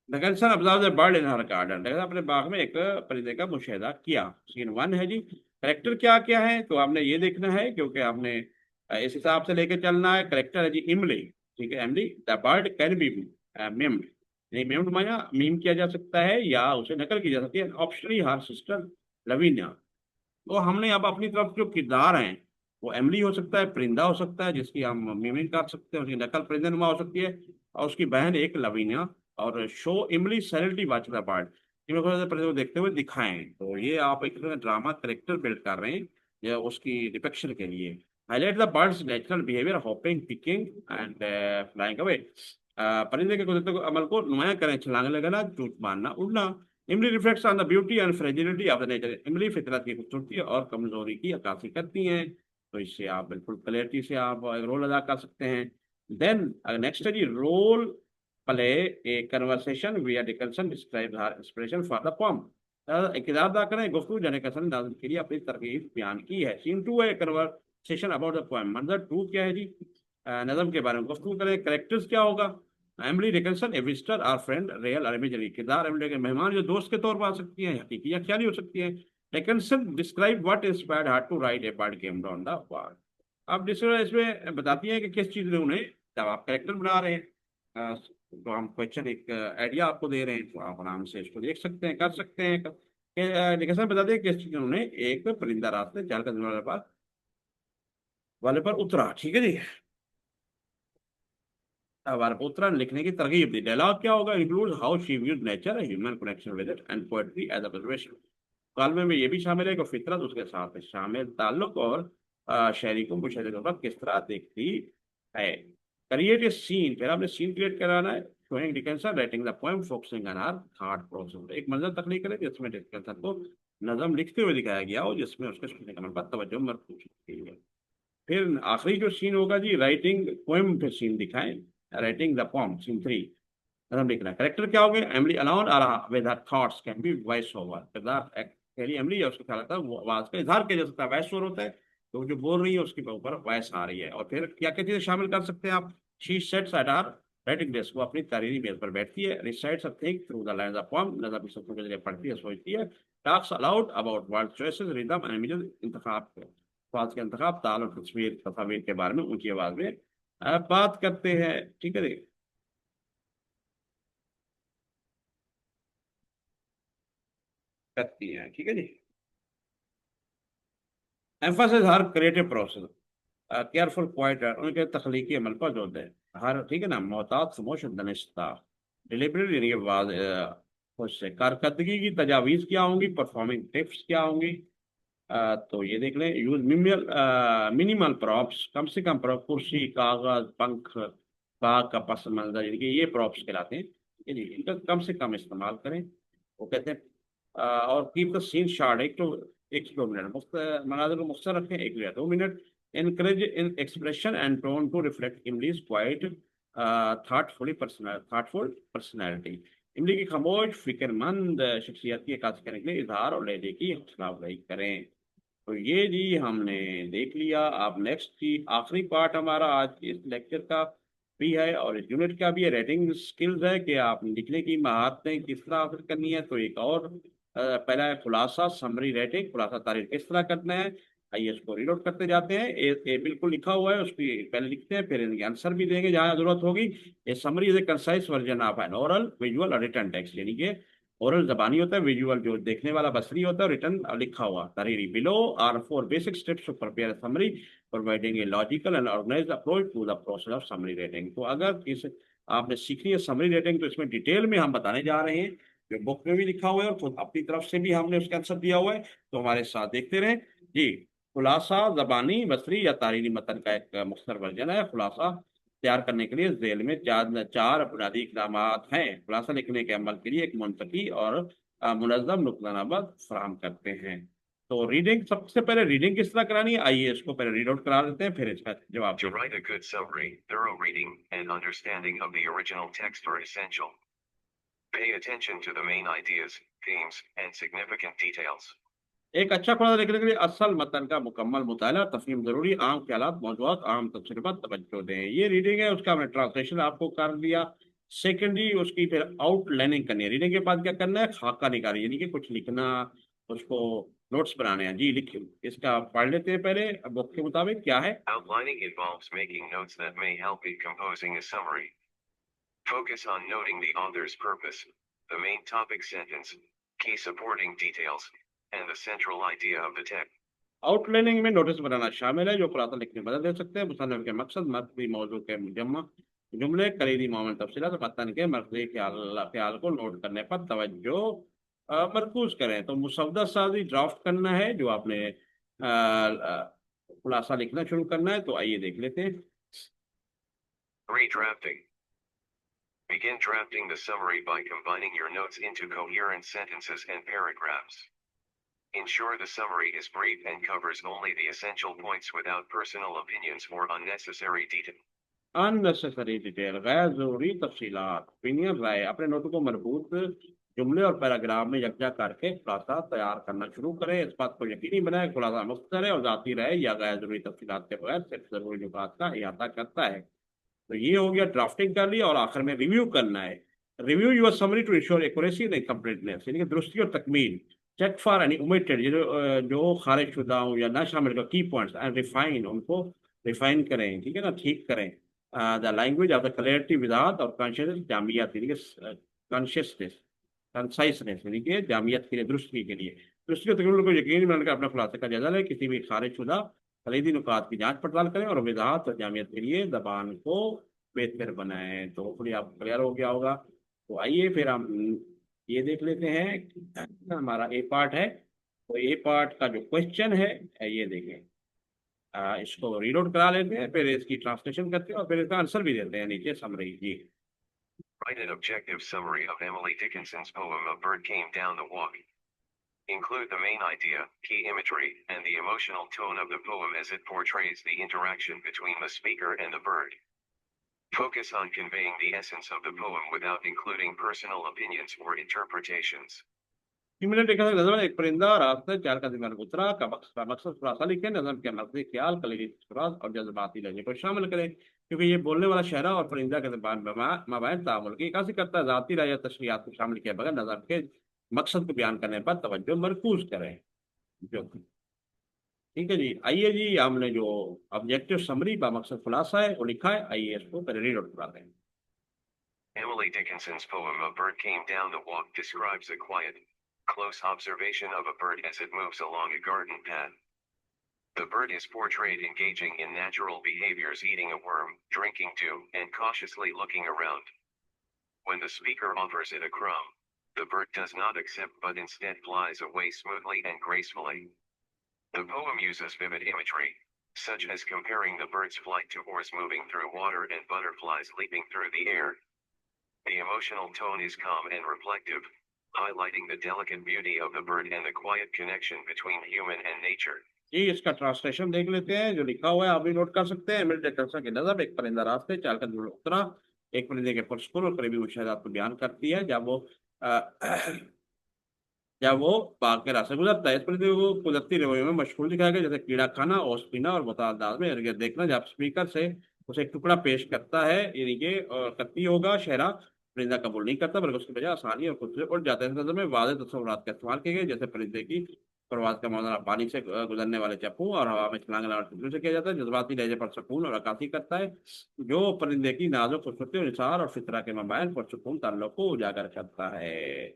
Dickinson observe the bird in her garden, Dickinson अपने बाग में एक परिंदे का मुशाहिदा किया। सीन वन है जी। करेक्टर क्या क्या है तो हमने ये देखना है, क्योंकि हमने इस हिसाब से लेके चलना है। करेक्टर है जी इमली। ठीक है, इमली द बर्ड कैन बी मिम्ड, नहीं मिम्ड माना मीम किया जा सकता है या उसे नकल की जा सकती है। Optionally her sister Lavinia. तो हमने अब अपनी तरफ जो किरदार हैं वो एमली हो सकता है, परिंदा हो सकता है जिसकी हम मिमिक कर सकते हैं, उसकी नकल परिंदे नुमा हो सकती है, और उसकी बहन एक लवीना। और शो इमली सैलेंटली वॉच द पार्ट, परिंदे को देखते हुए दिखाएं। तो ये आप एक ड्रामा करेक्टर बिल्ड कर रहे हैं या उसकी डिपेक्शन के लिए। Highlight the birds natural behaviour, hopping, picking and flying away, परिंदे के कुदरती अमल को नुमाया करें, छलांग लगाना, चूट मारना, उड़ना। इमली reflects on the beauty and fragility of the nature, इमली फितरत की खूबसूरती और कमजोरी की अक्कासी करती हैं। तो इससे आप बिल्कुल क्लैरिटी से आप एक रोल अदा कर सकते हैं। देन नेक्स्ट है जी, role play a conversation where Dickinson describe her inspiration for the poem, एक किरदार अदा करें गुफ्तगू जो डिकिंसन ने नाज़िम के लिए अपनी तरकीब बयान की है। सीन टू है कन्वर्सेशन अबाउट द पोएम, मंजर टू क्या है जी, नज़म के बारे में गुफ्तगू करें। करेक्टर्स क्या होगा, Emily Dickinson a visitor or friend real और इमेजिनरी। किरदार एमिली के मेहमान जो दोस्त के तौर पर आ सकती हैं, हकीकी या ख्याली हो सकती हैं। Dickinson describe what inspired her to write a bird came down the wall. अब इसमें बताती हैं कि किस चीज ने उन्हें, जब आप कैरेक्टर बना रहे हैं तो हम क्वेश्चन एक आइडिया आपको दे रहे हैं, तो आप आराम से इसको देख सकते हैं, कर सकते हैं कि डिकिंसन बताते हैं किस चीज ने उन्हें एक परिंदा रास्ते चलकर वाले पर उतरा। ठीक है जी, वारपोत्रा ने लिखने की तरकीब दी। डायलॉग क्या होगा? Include how she views nature, human connection with it and poetry as observation. कालमे में ये भी शामिल है कि फितरत उसके साथ है शामिल ताल्लुक और शायरी को मुशाहिदे के वक्त किस तरह देखती है। क्रिएट ए सीन, फिर आपने सीन क्रिएट कराना है। Showing Dickenson writing the poem focusing on her thought process. एक मंजर तख्लीक करें जिसमें डिकेंसन को नज़म लिखते हुए दिखाया गया हो, जिसमें उसके सुनने का पर तवज्जो मरकूज की है। फिर आखिरी जो सीन होगा जी, राइटिंग पोएम पे सीन दिखाएं। राइटिंग द पोएम सीन 3, मतलब लिखना। करेक्टर क्या हो गए? एमिली अलोन और with her thoughts can be voice over. किरदार अकेली एमिली या उसका ख्याल आता है वो आवाज का इजहार किया जा सकता है, वॉइस ओवर होता है, तो जो बोल रही है उसके ऊपर वॉइस आ रही है। और फिर क्या क्या चीजें शामिल कर सकते हैं आप? She sets at her writing desk, वो अपनी तहरीरी मेज पर बैठती है। Recites a think through the lines of poem, नजर शब्दों के जरिए पढ़ती है, सोचती है। Talks aloud about word choices, rhythm and images, इंतखाब अल्फाज के इंतखाब, ताल और तस्वीर के बारे में उनकी आवाज में बात करते हैं। ठीक है जी। करती हैं, ठीक है जी। एम्फासिस हर क्रिएटिव प्रोसेस, केयरफुल क्वाइट, उनके तख्लीकी अमल पर जोर दें। हर, ठीक है ना, मोहतात खामोश दनिस्ता, डिलिबरेट यानी कि खुद से। कारकर्दगी की तजावीज़ क्या होंगी? परफॉर्मिंग टिप्स क्या होंगी? तो ये देख लें। यूज मिनिमल प्रॉप्स, कम से कम प्रॉप, कुर्सी, कागज, पंख, बाग का पस मंजर, यानी कि ये प्रॉप्स कहलाते हैं। ठीक है जी, इनका कम से कम इस्तेमाल करें। वो कहते हैं और कीप द सीन शॉर्ट, 1 से 2 मिनट, मनाजिर को मुख्तसर रखें, 1 या 2 minute. encourage in expression and tone to reflect Emily's quiet, thoughtful personality। इमली की खामोश फिक्रमंद शख्सियत की अक्कासी करने के लिए इजहार और लहजे की हौसला अफजाई करें। तो ये जी हमने देख लिया। अब नेक्स्ट की आखिरी पार्ट हमारा आज इस लेक्चर का भी है और इस यूनिट का भी है, रेटिंग स्किल्स है कि आप लिखने की महारतें किस तरह हासिल करनी है। तो एक और पहला है खुलासा, समरी रेटिंग, खुलासा तारीफ किस तरह करना है। आइए इसको रीड आउट करते जाते हैं। ए बिल्कुल लिखा हुआ है, उसकी पहले लिखते हैं, फिर इनके आंसर भी देंगे जहाँ जरूरत होगी। A summary is a concise version of an oral visual और रिटन टेक्स्ट, यानी कि ओरल जबानी होता है, विजुअल जो देखने वाला बसरी होता है, और रिटर्न लिखा हुआ तहरीरी। Below are 4 basic steps to prepare summary, providing a logical and organized approach to the process of summary writing. तो अगर इस आपने सीखनी है समरी रेटिंग, तो इसमें डिटेल में हम बताने जा रहे हैं, जो बुक में भी लिखा हुआ है और खुद अपनी तरफ से भी हमने उसका आंसर दिया हुआ है। तो हमारे साथ देखते रहें जी। खुलासा जबानी, बसरी या तारीरी मतन का एक मुख्तसर वर्जन है। खुलासा तैयार करने के लिए जेल में चार चार बुनियादी इकदाम हैं। खुलासा लिखने के अमल के लिए एक मुंतकी और मुनज़्ज़म नुक्तानामा फराहम करते हैं। तो रीडिंग, सबसे पहले रीडिंग किस तरह करानी है, आइए इसको पहले रीड आउट करा देते हैं, फिर इसका जवाब To देते हैं। write a good summary, thorough reading and understanding of the original text are essential. Pay attention to the main ideas, themes, and significant details. एक अच्छा खुलासा लिखने के लिए असल मतन का मुकम्मल मुताला, तफहीम जरूरी, आम ख्यालात, मौजूदात, आम तबसरे पर तवज्जो दें। ये रीडिंग है, उसका हमने ट्रांसलेशन आपको कर दिया। सेकेंडरी उसकी फिर आउटलाइनिंग करनी है। रीडिंग के बाद क्या करना है? खाका निकाली, यानी कि कुछ लिखना, उसको नोट्स बनाने हैं जी। लिख, इसका पढ़ लेते हैं पहले बुक के मुताबिक क्या है। Outlining involves making notes that may help in composing a summary. Focus on noting the author's purpose, the main topic sentence, key supporting details, and the central idea of the text. Outlining में नोटिस बनाना शामिल है, जो खुलासा लिखने में मदद दे सकते हैं। मुसन्निफ के मकसद, मर्कजी मौजू के मुजम्मा जुमले, कलीदी मामल तफसीलात, मतन के मर्कजी ख्याल को नोट करने पर तवज्जो मरकूज करें। तो मुसव्वदा साजी ड्राफ्ट करना है, जो आपने खुलासा लिखना शुरू करना है। तो आइए देख लेते हैं। Redrafting. Begin drafting the summary by combining your notes into coherent sentences and paragraphs. Ensure the summary is brief and covers only the essential points without personal opinions or unnecessary detail. Unnecessary detail, गैर जरूरी तफसीलात, ओपिनियन, राय। अपने नोटों को मरबूत जुमले और पैराग्राफ में यकजा करके खुलासा तैयार करना शुरू करें। इस बात को यकीनी बनाए खुलासा मुख्तसर है और जाती रहे या गैर जरूरी तफसीलात के बगैर सिर्फ जरूरी नुकात का अहाता करता है। तो ये हो गया, ड्राफ्टिंग कर लिया और आखिर में रिव्यू करना है। Review your summary to ensure accuracy and completeness, यानी कि दुरुस्ती और तकमील। चेक फॉर एनी ओमिटेड, जो खारिज शुदा हो या ना शामिल का की पॉइंट्स, एंड रिफाइन, उनको रिफाइन करें, ठीक है ना, ठीक करें। The language of the clarity, विदात और कॉन्शियस जामियात, यानी कि कॉन्शियसनेस, कंसाइसनेस, यानी कि जामियत के लिए, दुरुस्ती के लिए। दुरुस्ती और तकमील को यकीनी बनाकर अपने खुलासे का जायजा लें, किसी भी खारिज शुदा खरीदी नुकात की जांच पड़ताल करें और वजाहत और जामियत के लिए जबान को बेहतर बनाएं। तो होपफुली आपको क्लियर हो गया होगा। तो आइए फिर हम ये देख लेते हैं, हमारा ए पार्ट है। तो ए पार्ट का जो क्वेश्चन है ये देखें, इसको रीड आउट करा लेते हैं, फिर इसकी ट्रांसलेशन करते हैं और फिर इसका आंसर भी देते हैं नीचे समरी जी। Write an objective summary of Emily Dickinson's poem A Bird Came Down the Walk. Include the main idea, key imagery, and the emotional tone of the poem as it portrays the interaction between the speaker and the bird. Focus on conveying the essence of the poem without including personal opinions or interpretations. Eminent एक नजम, एक परिंदा रास्ते चार का दिमाग उतरा का मकसद खुलासा लिखे, नजम के मकसद ख्याल कलेजी सुराग और जज्बाती लहजे को शामिल करें, क्योंकि ये बोलने वाला शहरा और परिंदा के दरबान मबाइन तामुल की इक्कासी करता है। ज़ाती राय या तशरीहात को शामिल किए बगैर नजम के मकसद को बयान करने पर तवज्जो मरकूज करें। जो ठीक है जी, आइए जी, हमने जो ऑब्जेक्टिव समरी बा मकसद खुलासा है वो लिखा है, आइए इसको पहले रीड आउट करा दें। Emily Dickinson's poem A Bird Came Down the Walk describes a quiet, close observation of a bird as it moves along a garden path. The bird is portrayed engaging in natural behaviors, eating a worm, drinking dew, and cautiously looking around. When the speaker offers it a crumb, the bird does not accept but instead flies away smoothly and gracefully. The poem uses vivid imagery, such as comparing the bird's flight to horse moving through water and butterflies leaping through the air. The emotional tone is calm and reflective, highlighting the delicate beauty of the bird and the quiet connection between human and nature. जी, इसका ट्रांसलेशन देख लेते हैं, जो लिखा हुआ है आप भी नोट कर सकते हैं। एमिली डिकिंसन की नज़म, एक परिंदा रास्ते चाल कर उतरा, एक परिंदे के पुरस्कुर और करीबी मुशाहदात को बयान करती है। जब वो बाग के रास्ते गुजरता है, इस परिंदे को कुदरती रवैयों में मशहूर दिखाया गया, जैसे कीड़ा खाना, ओस पीना और मुताल अंदाज में इर्द गिर्द देखना। जब स्पीकर से उसे एक टुकड़ा पेश करता है, यानी कि करती होगा शहरा, परिंदा कबूल नहीं करता बल्कि उसकी बजाय आसानी और खुद से उड़ जाता है। इस नज़म में वाज़ेह तस्वुरात का इस्तेमाल किए गए, जैसे परिंदे की प्रवास का मौजूदा पानी से गुजरने वाले चप्पू और हवा में छलांग लगाने से किया जाता है। जज्बाती लहजे पर सुकून और अक्कासी करता है, जो परिंदे की नाजुक खूबसूरती और निसार और फितरा के मबाइन पर सुकून ताल्लुक को उजागर करता है।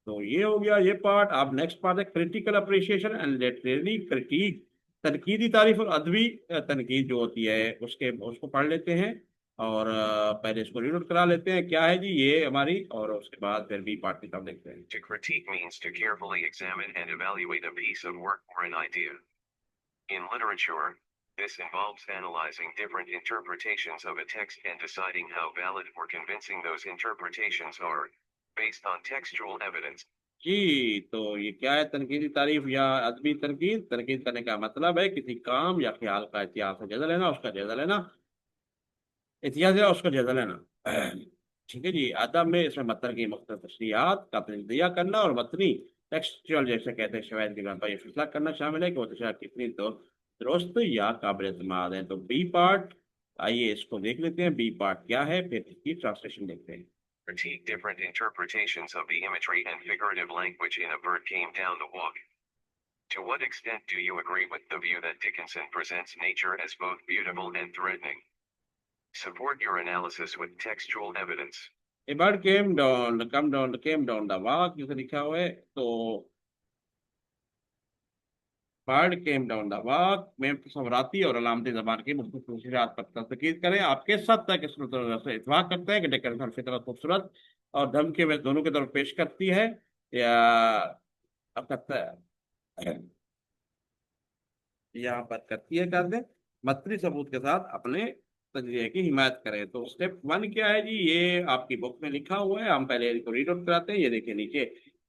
तो ये हो गया ये पार्ट। अब नेक्स्ट पार्ट है critical appreciation and literary critic, तनकीदी तारीफ और अदबी तनकीद जो होती है उसको पढ़ लेते हैं और पहले इसको रीड आउट करा लेते हैं क्या है जी ये हमारी, और उसके बाद फिर बी पार्ट की तरफ देखते हैं। To critique means to carefully examine and evaluate a piece of work or an idea. In literature, this involves analyzing different interpretations of a text and deciding how valid or convincing those interpretations are, based on textual evidence. जी, तो ये क्या है, तनकीदी तारीफ या अदबी तनकीद। तनकीद करने का मतलब है किसी काम या ख्याल का इतिहास का जायजा लेना, उसका जायजा लेना, इतिहास या उसका जायजा लेना। ठीक है जी, अदब में इसमें मतन की मुख्तलिफ तशरीहात का तजिया करना और मतनी टेक्सचुअल जैसे कहते हैं शवाहिद की बिना पर यह फैसला करना शामिल है कि वो तशरीहात कितनी तो दुरुस्त या काबिल एतमाद है। तो बी पार्ट, आइए इसको देख लेते हैं, बी पार्ट क्या है, फिर इसकी ट्रांसलेशन देखते हैं। Critique different interpretations of the imagery and figurative language in A Bird Came Down the Walk. To what extent do you agree with the view that Dickinson presents nature as both beautiful and threatening? Support your analysis with textual evidence. A bird came down the walk, जैसे लिखा हुआ है। तो bird came down the walk में तस्वराती और अलामती ज़बान की मुख्तलिफ खसूसियात पर तस्कीद करें। आपके साथ तक इस से इतफाक करते हैं कि डिकिंसन फितरत खूबसूरत और धमकी में दोनों की तरफ पेश करती है, या अब करता है यहाँ पर करती है, कर दे मतनी सबूत के साथ अपने तजरिए की हिमायत करें। तो स्टेप 1 क्या है जी, ये आपकी बुक में लिखा हुआ है, हम पहले इसको रीड आउट कराते हैं। ये देखिए नीचे,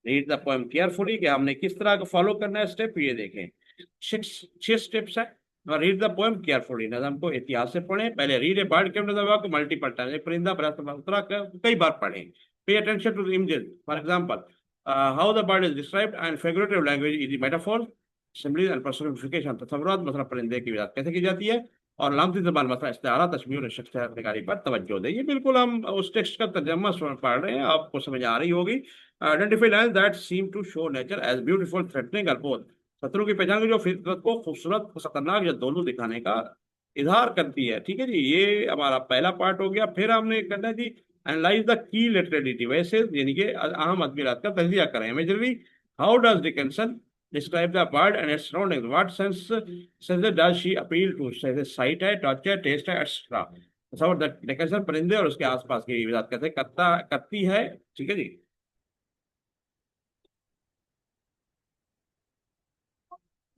रीड द पोएम केयरफुली, कि हमने किस तरह का फॉलो करना है स्टेप, ये देखें 6 स्टेप्स है। रीड द पोएम केयरफुली, नज़म को एहतियात से पढ़ें। पहले read a bird came down the walk को मल्टीपल टाइम, एक परिंदा उतरा कई बार पढ़ें। Pay attention to the images, for example how the bird is described and figurative language is the metaphor, symbols and personification, तस्वुरात मतलब परिंदे की बात कैसे की जाती है, और अलामती ज़बान मसला इस्तारा तशबीह और शख्सियत निगारी पर तवज्जो दें। ये बिल्कुल हम उस टेक्स्ट का तर्जमा पढ़ रहे हैं, आपको समझ आ रही होगी। Identify lines that seem to show nature as beautiful threatening और बोथ। शत्रु की पहचान की जो फितरत को खूबसूरत खतरनाक या दोनों दिखाने का इजहार करती है। ठीक है जी, ये हमारा पहला पार्ट हो गया। फिर हमने करना है जी एनालाइज द की लिटरेलिटी, वैसे यानी कि अहम अदबियात का तजिया करें। Majorly how does Dickenson describe the bird and its surroundings? What senses does she appeal to? Say sight है, touch है, taste है, etc. सब डिकेंसन परिंदे और उसके आसपास की बात कैसे करती है। ठीक है जी,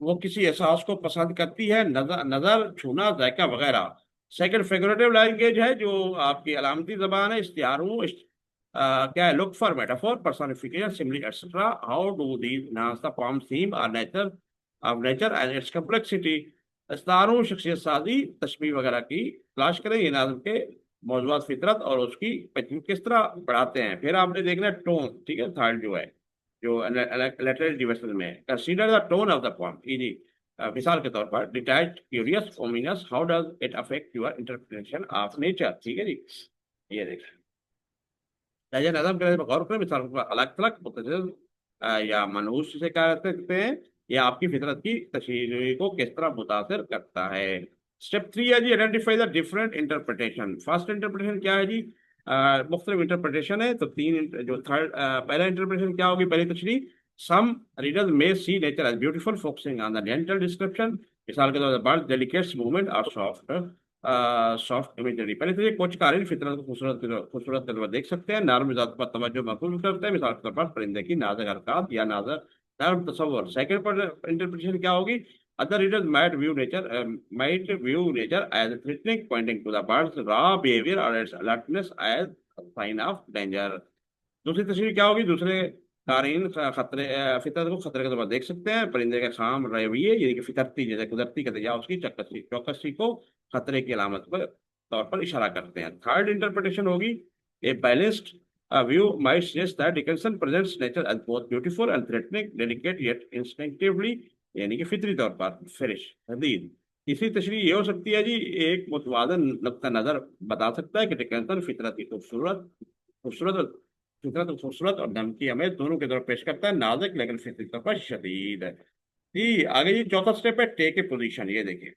वो किसी एहसास को पसंद करती है, नजर नजर छूना, जायका वगैरह। सेकंड फिगरेटिव लैंग्वेज है जो आपकी अलामती जबान है, इश्तिहारों क्या है, look for metaphor personification simile etcetera. How do these enhance the form theme और nature of nature and its complexity. इश्तिहारों शख्सियत साजी तशबीह वगैरह की तलाश करें, ये नाज़म के मौजूद फितरत और उसकी पेचीदगी किस तरह बढ़ाते हैं। फिर आपने देखना है टोन, ठीक है, थर्ड जो है जो लेटरल डिविजन में consider the tone of the poem easy. मिसाल के तौर पर detached, curious, ओमिनियस, how does it affect your interpretation of nature. ठीक है जी, ये देखिए लहजा नज़म के लहजे पर गौर करें। मिसाल के तौर पर अलग थलग, मुतज़िल या मनहूस से कह सकते हैं, या आपकी फितरत की तशरीह को किस तरह मुतासर करता है। स्टेप थ्री है जी identify the different interpretation. First interpretation क्या है जी, मुख्तलिफ इंटरप्रिटेशन है। तो जो थर्ड पहला इंटरप्रिटेशन क्या होगी, पहली तशरीह। Some readers may see nature as beautiful focusing on the gentle description. मिसाल के तौर पर बर्ड डेलिकेट्स मूवमेंट और सॉफ्ट इमेजरी। पहले तो ये कुछ कारिन फितरत को खूबसूरत तलवा देख सकते हैं, नर्म मिजाज पर तवज्जो मरकूज करते हैं। मिसाल के तौर पर परिंदे की नाज़ुक हरकत या नाज़ुक नर्म तस्वर। सेकंड पर इंटरप्रिटेशन क्या होगी, other readers might view nature as threatening, pointing to the bird's raw behavior or its alertness as a sign of danger. दूसरी तस्वीर क्या होगी, दूसरे कारीन खतरे फितरत को खतरे के तौर पर देख सकते हैं। परिंदे के खाम रवैये यानी कि फितरती जैसे कुदरती का या उसकी चौकसी को खतरे की अलामत पर तौर पर इशारा करते हैं। थर्ड इंटरप्रिटेशन होगी, a balanced view might suggest that Dickinson presents nature as both beautiful and threatening, delicate yet instinctively, यानी कि फितरी तौर पर फिरिश हदीद। तीसरी तशरीह ये हो सकती है जी, एक मुतवाज़न नुक्ता नजर बता सकता है कि डिकेंसन फितरत की खूबसूरत खूबसूरत और धमकी हमें दोनों के तरफ पेश करता है, नाजुक लेकिन फितरी तौर पर शदीद है जी। आगे जी चौथा स्टेप है टेक ए पोजीशन। ये देखिए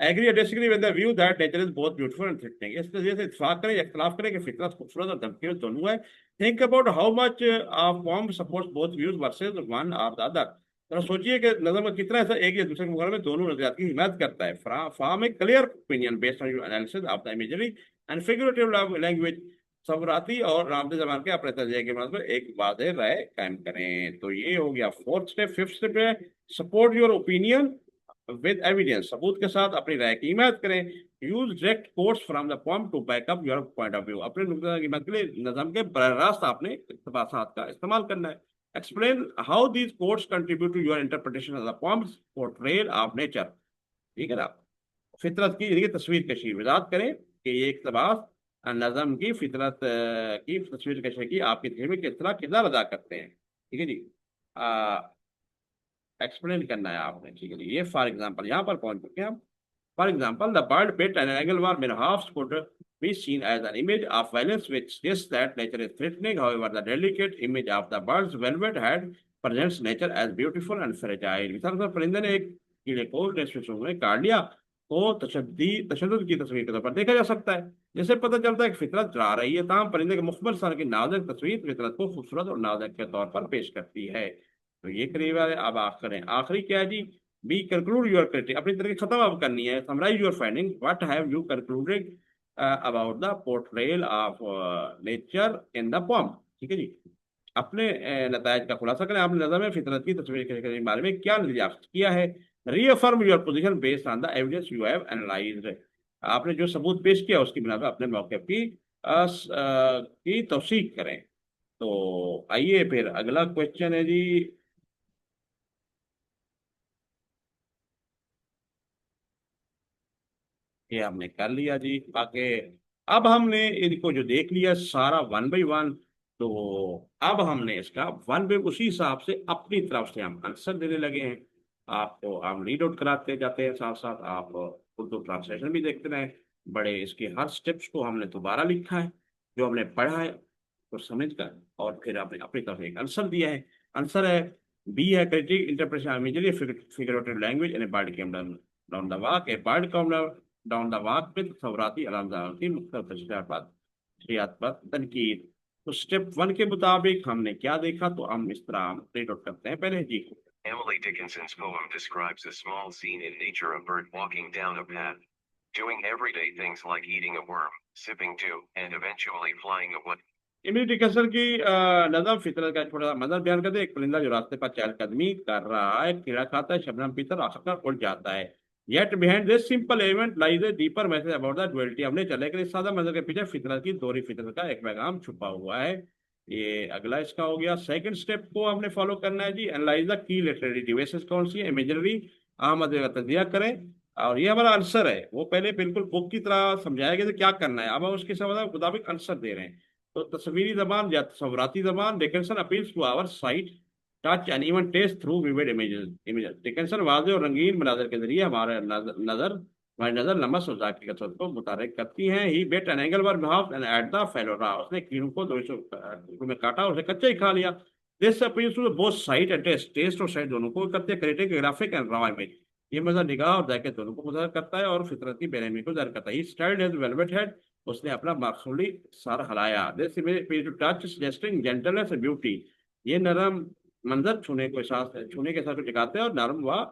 एग्री और disagree with the view that nature is both beautiful and threatening. इस नजरिए से इत्तेफाक करें या इख्तिलाफ करें कि फितरत खूबसूरत और धमकी दोनों है। Think about how much of form supports both views versus one of the other. तो सोचिए कि नजर में कितना ऐसा एक या दूसरे के मुकाबले में दोनों नजरियात की हिमायत करता है। Form a clear opinion based on your analysis of the imagery and figurative language. सवराती और रामदे जबान के अपने तजिए के मतलब एक वादे राय कायम करें। तो ये हो गया फोर्थ स्टेप। फिफ्थ स्टेप है support your opinion with evidence. सबूत के साथ अपनी राय की हिमायत करें। Use direct quotes from the poem to back up your point of view. अपने नुक्ते की हिमायत के लिए नज़म के बरह रास्त आपने इक़्तिबासात का इस्तेमाल करना है। Explain how these quotes contribute to your interpretation of the poem's portrayal of nature. ठीक है ना, फितरत की यानी कि तस्वीर कशी वजाहत करें कि ये इक़्तिबास नज़म की फितरत की तस्वीर कशी की आपकी तस्वीर में किस तरह किरदार अदा करते हैं। ठीक है जी, एक्सप्लेन करना है आपने। ठीक है जी, ये फॉर एग्जांपल यहाँ पर पहुंच चुके हैं हम। For example the bird bit an angleworm in halves could be seen as an image of violence which suggests that nature is threatening. However, the delicate image of the bird's velvet head presents nature as beautiful and fragile. मिसाल पर परिंदे ने एक कीड़े को में काट लिया तो तशद्दुद की तस्वीर के तौर पर देखा जा सकता है। जैसे पता चलता है कि फितरत डरा रही है, तमाम परिंदे के मुखबिर सर की नाजुक तस्वीर फितरत को खूबसूरत और नाजुक के तौर पर पेश करती है। तो ये करीब है। अब आखिरी क्या है जी, बी कंक्लूड योर क्रिटिक। अपनी तरह की खत्म अब करनी है। Summarize your finding, what have you concluded about the portrayal of nature in the poem. ठीक है जी, अपने नतायज का खुलासा करें। आपने नज़र में फितरत की तस्वीर के बारे में क्या दरियाफ्त किया है। Reaffirm your position based on the evidence you have analysed. आपने जो सबूत पेश किया उसकी बिना पर अपने मौके की तौसीक करें। तो आइए फिर अगला क्वेश्चन है जी, ये हमने कर लिया जी। आगे अब हमने इनको जो देख लिया सारा वन बाई वन, तो अब हमने इसका वन बाई उसी हिसाब से अपनी तरफ से हम आंसर देने लगे हैं। आपको हम रीड आउट कराते जाते हैं, साथ साथ आप उर्दू ट्रांसलेशन भी देखते रहे, बड़े इसके हर स्टेप्स को हमने दोबारा लिखा है, जो हमने पढ़ा है तो समझ कर, और फिर आपने अपनी तरफ एक आंसर दिया है। आंसर है बी है critic interpretation immediately figurative language and a bird came down the walk, a bird came down the walk with सवराती अलामती मुख्तलिफ तशरीहात पर तनकीद। तो स्टेप वन के मुताबिक हमने क्या देखा, तो हम इस तरह हम रीड आउट करते हैं पहले जी। Emily Dickinson's poem describes a small scene in nature: a bird walking down a path, doing everyday things like eating a worm, sipping dew, and eventually flying away. इमली डिकसन की नज़म फितरत का छोटा सा मंजर बयान करते हैं। एक परिंदा जो रास्ते पर चहलकदमी कर रहा है, कीड़ा खाता है, शबनम पीकर आखिरकार उड़ जाता है। Yet behind this simple event lies a deeper message about the duality. हमने चले कि इस सादा मंजर के पीछे फितरत की दोहरी फितरत का एक पैगाम छुपा हुआ है। ये अगला इसका हो गया। सेकंड स्टेप को हमने फॉलो करना है जी, analyse the key literary devices कौन सी है, इमेजनरी आमद का तजिया करें। और ये हमारा आंसर है, वो पहले बिल्कुल बुक की तरह समझाया गया था क्या करना है, अब हम उसके मुताबिक आंसर दे रहे हैं। तो तस्वीरी जबान या तस्वराती जबान, Dickinson appeals to our sight, touch and even taste through vivid images. Dickinson वाज़े और रंगीन मनाजर के जरिए हमारी नजर लमस और जाकी कसरत को मुतारिक करती हैं। He bit an angleworm half and ate the fellow raw, उसने कीड़ों को 200 में काटा और उसे कच्चा ही खा लिया। This appeals to both sight and taste, taste और साइट दोनों को करते हैं, creating graphic and raw image. ये मजा निगाह और जायके दोनों को मुताबिक करता है और फितरत की बेरहमी को जाहिर करता है। He stirred his velvet head, उसने अपना मासूली सर हिलाया। This image to touch suggesting gentleness and beauty, ये नरम मंजर छूने के साथ को जगाते हैं और नरम व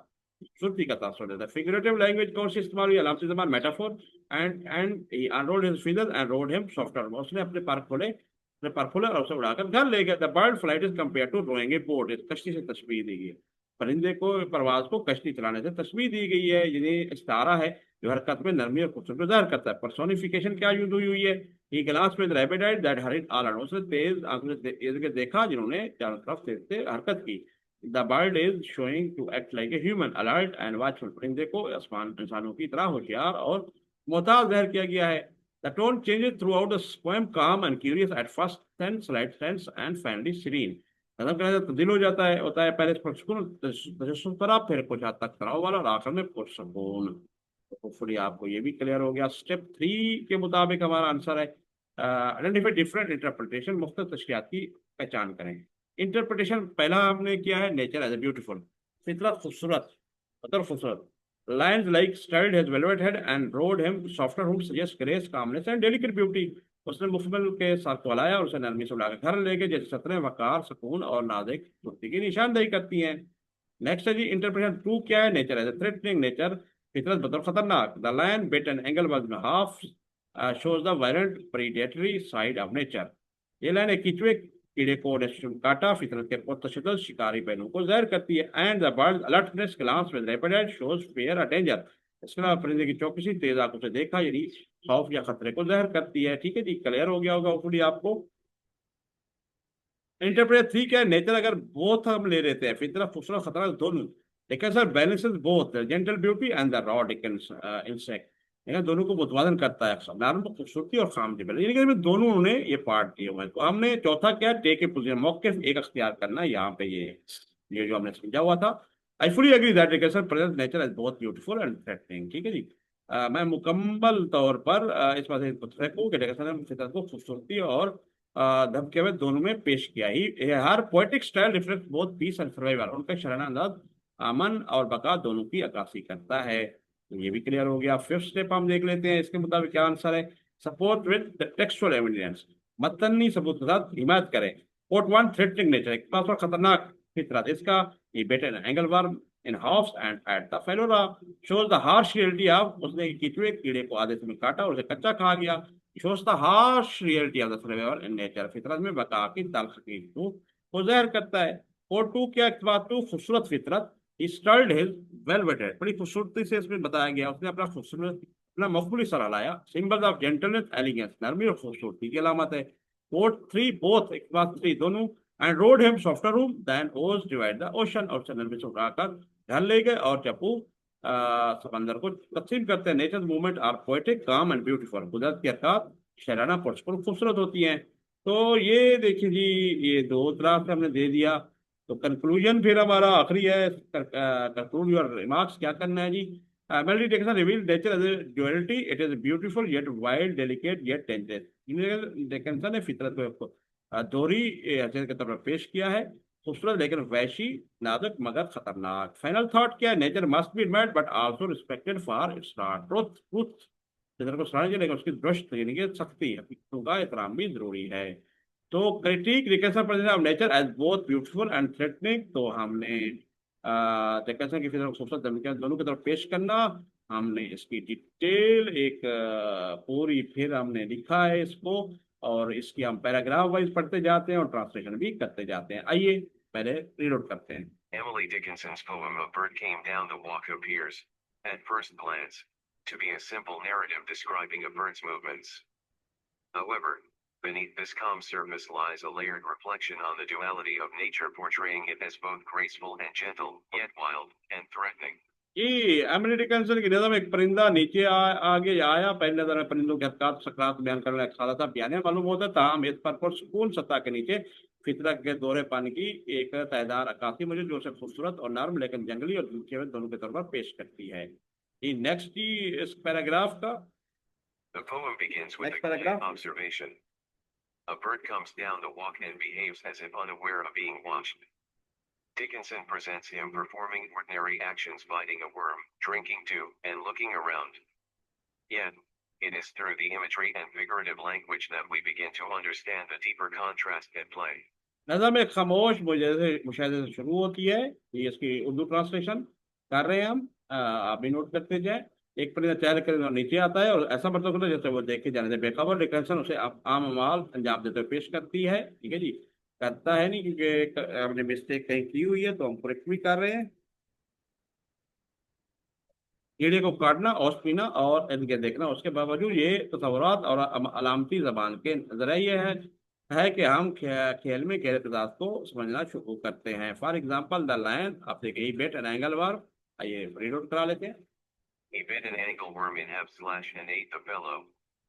खूबसूरती का तासुर देता है। फिगरेटिव लैंग्वेज कौन सी इस्तेमाल हुई, अलामती ज़बान, metaphor. And he unrolled his feathers and rowed him software, उसने अपने पर खोले और उसे उड़ाकर घर ले गया। The bird flight is compare to rowing a boat, इस कश्ती से तस्वीर दी गई है, परिंदे को परवाज को कश्ती चलाने से तस्वीर दी गई है। यानी इस्तारा है जो हरकत में नरमी और खूबसूरती जाहिर करता है। पर्सोनिफिकेशन क्या यूज हुई है, he glanced with rapid eyes that hurried all around, उसने तेज आंखों से तेज के देखा जिन्होंने चारों तरफ तेज से हरकत की। The bird is showing to act like a human alert and watchful, परिंदे को आसमान इंसानों की तरह होशियार और मोहताज जाहिर किया गया है। The tone changes throughout the poem, calm and curious at first, then slight tense and finally serene। मतलब कहना तब्दील हो जाता है, होता है पहले पुरसुकून तजस्सुस भरा, फिर कुछ हद तक तनाव वाला और आखिर में पुरसुकून। तो होपफुली आपको ये भी क्लियर हो गया। स्टेप 3 के मुताबिक हमारा आंसर है आइडेंटिफाई डिफरेंट इंटरप्रिटेशन, मुख्तलिफ तशरीहात की पहचान करें। इंटरप्रिटेशन पहला हमने किया है नेचर एज ए ब्यूटीफुल, फितरत खूबसूरत, अतर खूबसूरत। Lines like styled his velvet head and rowed him softer hood suggest grace calmness and delicate beauty, उसने मुकम्मल के साथ को हलाया और उसे नरमी से उड़ाकर घर ले गए, जैसे सतरें वकार, सुकून और नाजुक कुर्ती की निशानदेही करती हैं। नेक्स्ट है जी इंटरप्रिटेशन 2 क्या है, nature as a threatening nature, फितरत बतौर खतरनाक। The lion bit an angle was half shows the violent predatory side of nature, ये लाइन एक कीचुए कीड़े को काटा, फितरत के पुरतशद्दुद शिकारी पहलू को जाहिर करती है। And the bird alertness glance with rapid shows fear और डेंजर, इसके अलावा परिंदे की चौकसी तेज आंखों से देखा यानी खौफ या खतरे को जाहिर करती है। ठीक है जी, क्लियर हो गया होगा होपफुली आपको। इंटरप्रेट 3 क्या है, नेचर अगर बोथ हम ले लेते हैं, फितरत खूबसूरत खतरा दोनों, लेकिन sir balances both gentle beauty and the raw insect, लेकिन दोनों को मुतवाजन करता है अक्सर, नारम को खूबसूरती और खाम टेबल, यानी कि दोनों उन्होंने ये पार्ट दिए हुए हैं। तो हमने चौथा क्या, टेक ए पोजीशन, मौके एक अख्तियार करना है यहाँ पे, ये जो हमने समझा हुआ था। I fully agree that sir present nature is both beautiful and threatening. ठीक है जी, मैं मुकम्मल तौर पर इस बात से मुतफिक हूँ कि डेकसन ने फितरत को खूबसूरती और धमके हुए दोनों में पेश किया ही। Her poetic style reflect both peace and survival, उनका शराना अंदाज अमन और बका दोनों की अक्कासी करता है। तो ये भी क्लियर हो गया। फिफ्थ स्टेप हम देख लेते हैं, इसके मुताबिक क्या आंसर है, सपोर्ट विद टेक्सचुअल एविडेंस, मतनी सबूत के साथ हिमायत करें। कोट 1 थ्रेटनिंग नेचर, एक पास और खतरनाक फितरत, इसका ये bit angleworm in halves and ate the fellow raw shows the harsh reality of, उसने कीचुए कीड़े को आधे से में काटा और उसे कच्चा खा गया। Shows the harsh reality of the survival in nature, फितरत में बका की तल्ख को जाहिर करता है। कोट 2 क्या, टू खूबसूरत फितरत, स्टर्ड हिज वेलवेटेड, बड़ी खूबसूरती से इसमें बताया गया, उसने अपना खूबसूरत अपना मकबूली सर हलाया। सिंबल्स ऑफ जेंटलनेस एलिगेंस, नरमी और खूबसूरती की अलामत है। कोट 3 बोथ, एक बात 3 दोनों, and rowed him softer room than oars divide the ocean, और चैनल में उठाकर घर ले गए और चप्पू समंदर को तकसीम करते हैं। नेचर मूवमेंट आर पोएटिक काम एंड ब्यूटीफुल, कुदरत की हरकत शराना पुरस्कार खूबसूरत होती हैं। तो ये देखिए जी, ये दो तरह से हमने दे दिया। तो कंक्लूजन फिर हमारा आखिरी है, कंक्लूड योर रिमार्क्स, क्या करना है जी। Melody Dickinson reveals nature as a duality. It is beautiful yet wild, delicate yet dangerous. Dickinson ने फितरत को दोहरी हैसियत के तौर पर पेश किया है, खूबसूरत लेकिन वैशी, नाजुक मगर खतरनाक। फाइनल थॉट क्या है? Nature must be admired but also respected for its truth. Truth nature को सराहना चाहिए लेकिन उसकी दृष्ट यानी कि शक्ति हकीकतों का एहतराम भी जरूरी है। तो critic Dickinson present of nature as both beautiful and threatening. तो हमने डिकिंसन की फिल्म खूबसूरत धमकियां दोनों की तरफ पेश करना, हमने इसकी डिटेल एक पूरी फिर हमने लिखा है इसको, और इसकी हम पैराग्राफ वाइज पढ़ते जाते हैं और ट्रांसलेशन भी करते जाते हैं। आइए पहले रीड आउट करते हैं। Emily Dickinson's poem A Bird Came Down the Walk appears, at first glance, to be a simple narrative describing a bird's movements. However, beneath this calm surface lies a layered reflection on the duality of nature, portraying it as both graceful and gentle, yet wild and threatening. ये एमिली डिकिंसन की नज़र में एक परिंदा नीचे आगे आया। पहली नजर में परिंदों के हरकत सकरात बयान करने लायक खासा था, बयानिया मालूम होता था। हम इस पर सुकून सतह के नीचे फितरत के दोहरे पानी की एक तयदार अक्कासी मुझे जो उसे खूबसूरत और नर्म लेकिन जंगली और दुखे हुए दोनों के तौर पर पेश करती है। ये नेक्स्ट ही इस पैराग्राफ का The poem begins with next a quiet paragraph. observation. A bird comes down the walk and behaves as if unaware of being watched. Dickinson presents him performing ordinary actions, biting a worm, drinking too, and looking around. Yet, it is through the imagery and figurative language that we begin to understand the deeper contrast at play. नज़र में खामोश मुशाहिदे से शुरू होती है। ये इसकी उर्दू ट्रांसलेशन कर रहे हैं हम, आप भी नोट करते जाए। एक परिंदा चहल कर नीचे आता है और ऐसा बर्ताव करता है जैसे वो देखे जाने से बेखबर। डिकिंसन उसे आम अमाल अंजाम देते हुए पेश करती है। ठीक है जी, करता है नहीं क्योंकि हमने मिस्टेक कहीं की हुई है तो हम करेक्ट भी कर रहे हैं। कीड़े को काटना, औस पीना और इनके देखना, उसके बावजूद ये तस्वुरात और अलामती जबान के जरिए ये है कि हम खेल में गहरे तजाद को समझना शुरू करते हैं। फॉर एग्जाम्पल द लायन, आप देखिए बेट एन एंगल वर्म। आइए रीड आउट करा लेते हैं। He bit an angleworm in half slash and ate the fellow,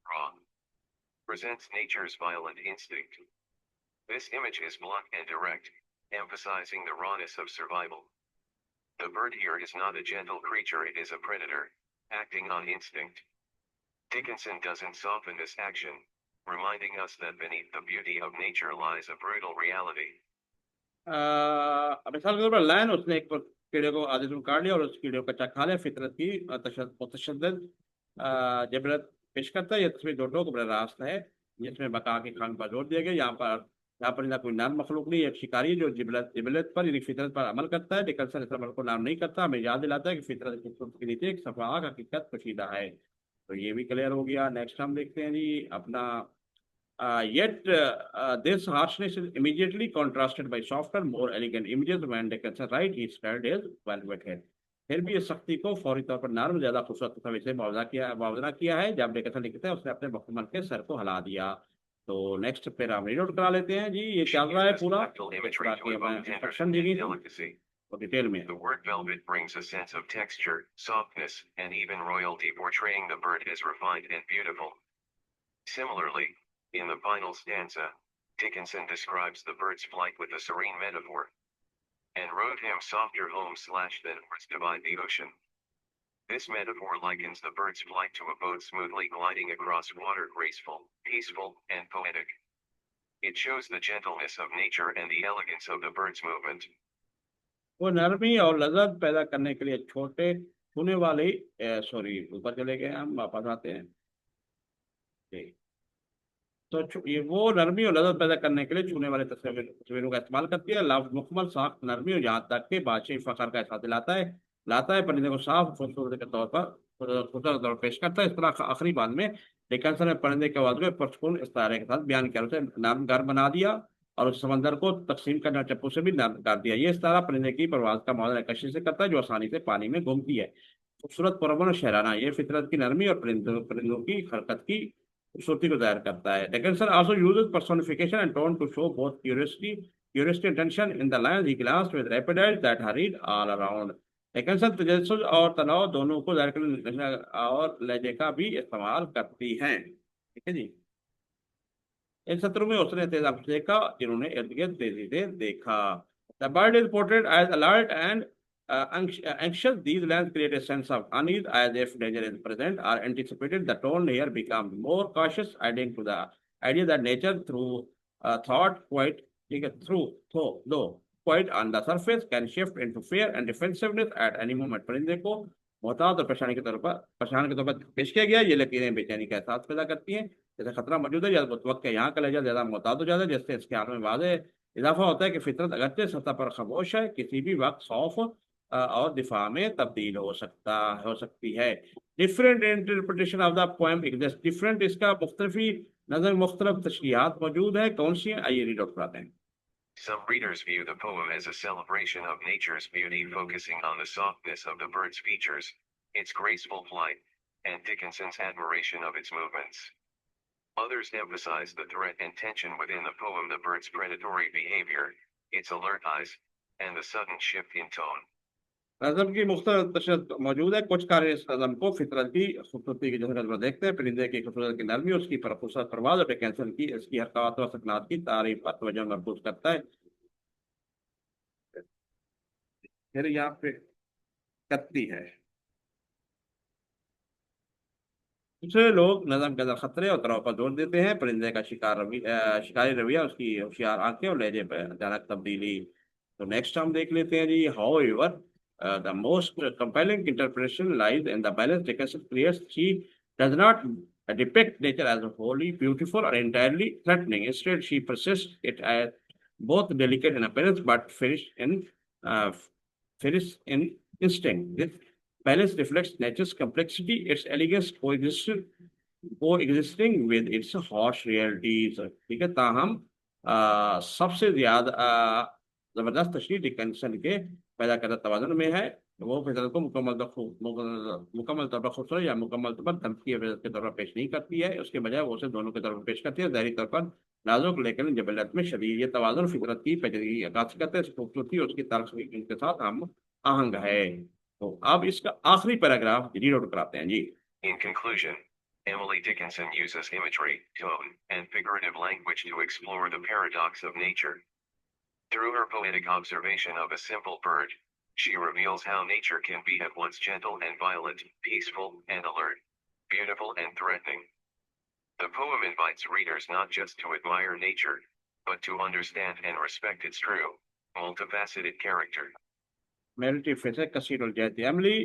raw. Presents nature's violent instinct. This image is blunt and direct, emphasizing the rawness of survival. The bird here is not a gentle creature, it is a predator, acting on instinct. Dickinson doesn't soften this action, reminding us that beneath the beauty of nature lies a brutal reality. मिसाल के तौर पर लायन, उसने एक कीड़े को आधे में काट लिया और उस कीड़े को कच्चा खा लिया। फितरत की मुतशद्दिद जबरत पेश करता है। यह तस्वीर दोनों को बड़ा रास्ता है जिसमें बका के खान पर जोर दिया गया। यहाँ पर ना कोई नाम मखलूक नहीं, एक शिकारी जो जिबलत पर यानी फितरत पर अमल करता है। डिकिंसन इस अमल को नाम नहीं करता, हमें याद दिलाता है कि फितरत के नीचे एक सफाक हकीकत कशीदा है। तो ये भी क्लियर हो गया। नेक्स्ट हम देखते हैं जी अपना yet this harshness is immediately contrasted by softer, more elegant images when Dickinson write his style is velvet head. फिर भी इस शक्ति को फौरी तौर पर नर्म, ज्यादा खूबसूरत तस्वीर से मुआवजा किया है। जब डिकिंसन लिखते हैं उसने अपने मुकम्मल के सर को हिला दिया। तो नेक्स्ट फिर हम रीड आउट करा लेते हैं जी। ये चल रहा है पूरा इंस्ट्रक्शन दी गई तो डिटेल में। The word velvet brings a sense of texture, softness, and even royalty, portraying the bird as refined and beautiful. Similarly, in the final stanza, Dickinson describes the bird's flight with a serene metaphor. And wrote him softer homes / than words divide the ocean. This metaphor likens the bird's flight to a boat smoothly gliding across water, graceful, peaceful, and poetic. It shows the gentleness of nature and the elegance of the bird's movement. वो नरमी और लज़्ज़त पैदा करने के लिए छोटे छूने वाले सॉरी ऊपर चले गए, हम वापस आते हैं। तो ये वो नरमी और लज़्ज़त पैदा करने के लिए छूने वाले तस्वीरों का इस्तेमाल करती है। लफ्ज़ मुकम्मल साख नरमी और यहाँ तक के बादशाही फ़ख्र का एहसास लाता है परिंदे को साफ खूबसूरत के तौर पर खूबसूरत तौर पेश करता है। इस तरह आखिरी बात में डिकिंसन ने परिंदे के आवाज़ को पुरसकून इस्तारे के साथ बयान किया, उसे नर्म घर बना दिया और उस समंदर को तकसीम करना चप्पू से भी नर्म कर दिया। ये इस्तारा परिंदे की परवाज़ का मॉडल कशी से करता है जो आसानी से पानी में घूमती है। खूबसूरत पुरअमन और शहराना, ये फितरत की नरमी और परिंदों की हरकत की खूबसूरती को जाहिर करता है। Dickinson also uses personification and tone to show both curiosity and tension in the lines he glanced with rapid eyes that hurried all around. Dickinson तजस्सुस और तनाव दोनों को जाहिर करने और लहजे का भी इस्तेमाल करती हैं। ठीक है जी। इन सत्रों में उसने तेज आंखें देखा जिन्होंने इर्द गिर्द तेजी से देखा। The bird is portrayed as alert and anxious, these lines create a sense of unease as if danger is present or anticipated. The tone here becomes more cautious, adding to the idea that nature, through thought, quite though quite on the surface, can shift into fear and defensiveness at any moment. परिंदे को मोहताज और परेशान के तौर पर पेश किया गया। ये लकीरें बेचैनी का एहसास पैदा करती हैं, जैसे खतरा मौजूद है या वक्त के यहाँ का लहजा ज्यादा मोहताज हो जाता है, जिससे इसके हाल में वादे इजाफा होता है कि फितरत अगरचे सतह पर खामोश है, किसी भी वक्त खौफ और दिफा में तब्दील हो सकती है। Different interpretation of the poem exist, different इसका मुख्तलिफी नजर मुख्तलिफ तशरीहात मौजूद है। कौन सी है, आइए रीड आउट कराते हैं। Some readers view the poem as a celebration of nature's beauty, focusing on the softness of the bird's features, its graceful flight, and Dickinson's admiration of its movements. Others emphasize the threat and tension within the poem, the bird's predatory behavior, its alert eyes, and the sudden shift in tone. नज़म की मुख्तलिफ तशरीह मौजूद है। कुछ कार इस नज़म को फितरत की खूबसूरती की जगह में देखते हैं, परिंदे की खूबसूरत की नरमी, उसकी खूबसूरत परवाज़ और डिकेंसन की इसकी हरकत व सकनात की तारीफ पर तवज्जो मरकूज करता है। फिर यहाँ पे कत्ती है। दूसरे लोग नज़म के अंदर खतरे और तनाव पर जोर देते हैं। परिंदे का शिकारी रवैया, उसकी होशियार आंखें और लहजे पर अचानक तब्दीली। तो नेक्स्ट हम देख लेते हैं जी। However the most compelling interpretation lies in the balance Dickinson creates. She does not depict nature as wholly beautiful or entirely threatening. Instead, she persists it as both delicate in appearance but uh, fierce in instinct. This balance reflects nature's complexity, its elegance coexisting with its harsh realities. ठीक है, ताहम सबसे ज्यादा जबरदस्त तशरीह डिकन्सन के पैदा करता तवाज़ुन में है। वो फितरत को मुकम्मल तौर पर खूबसूरत या मुकम्मल तौर पर धमकी के तौर पर पेश नहीं करती है, उसके बजाय वो उसे दोनों के तौर पर पेश करती है। ज़ाहिरी तौर पर नाजुक लेकिन जबलियत में शदीद, ये तवाज़ुन फितरत की पेचीदगी की अक्कासी करते हैं। खूबसूरती उसकी तारीफ के साथ हम आहंग है। तो अब इसका आखिरी पैराग्राफ रीड आउट कराते हैं जी। In conclusion, Emily Dickinson uses imagery, tone, and figurative language to explore the paradox of nature. Through her poetic observation of a simple bird, she reveals how nature can be at once gentle and violent, peaceful and alert, beautiful and threatening. The poem invites readers not just to admire nature, but to understand and respect its true, multifaceted character. मेरिटी फितर कसीर उलझती एमली।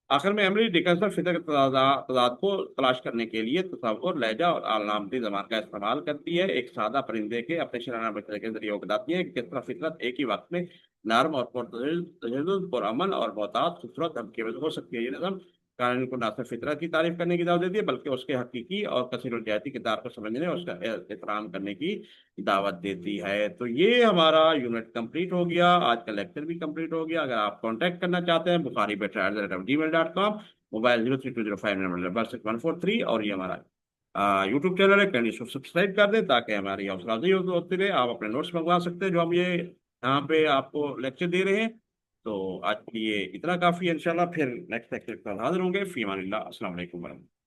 आखिर में एमली डिकन्सन फितर के तजाद को तलाश करने के लिए तसव्वुर, लहजा और आलनामती ज़बान का इस्तेमाल करती है। एक सादा परिंदे के अपने शराना बचने के जरिए बताती है कि किस तरह फितरत एक ही वक्त में नरम और पुरअमन और मोहतात खूबसूरत धमकी हो सकती है। ये नज़म कानून को न सिर्फ फितरत की तारीफ करने की दावत देती है, बल्कि उसके हकीकी और कसीर उलझती किरदार को समझने और उसका एहतराम करने की दावत देती है। तो ये हमारा यूनिट कंप्लीट हो गया, आज का लेक्चर भी कंप्लीट हो गया। अगर आप कांटेक्ट करना चाहते हैं bukharibetra@gmail.com, मोबाइल 0320591143, और ये हमारा यूट्यूब चैनल है, कैंडी इसको सब्सक्राइब कर दें ताकि हमारी हौसला अफजाई होती रहे। आप अपने नोट्स मंगवा सकते हैं जो हम ये यहाँ पे आपको लेक्चर दे रहे हैं। तो आज के लिए इतना काफ़ी है। इंशाल्लाह फिर नेक्स्ट लेक्चर के साथ हाजिर होंगे। फी अमानिल्लाह, अस्सलाम वालेकुम।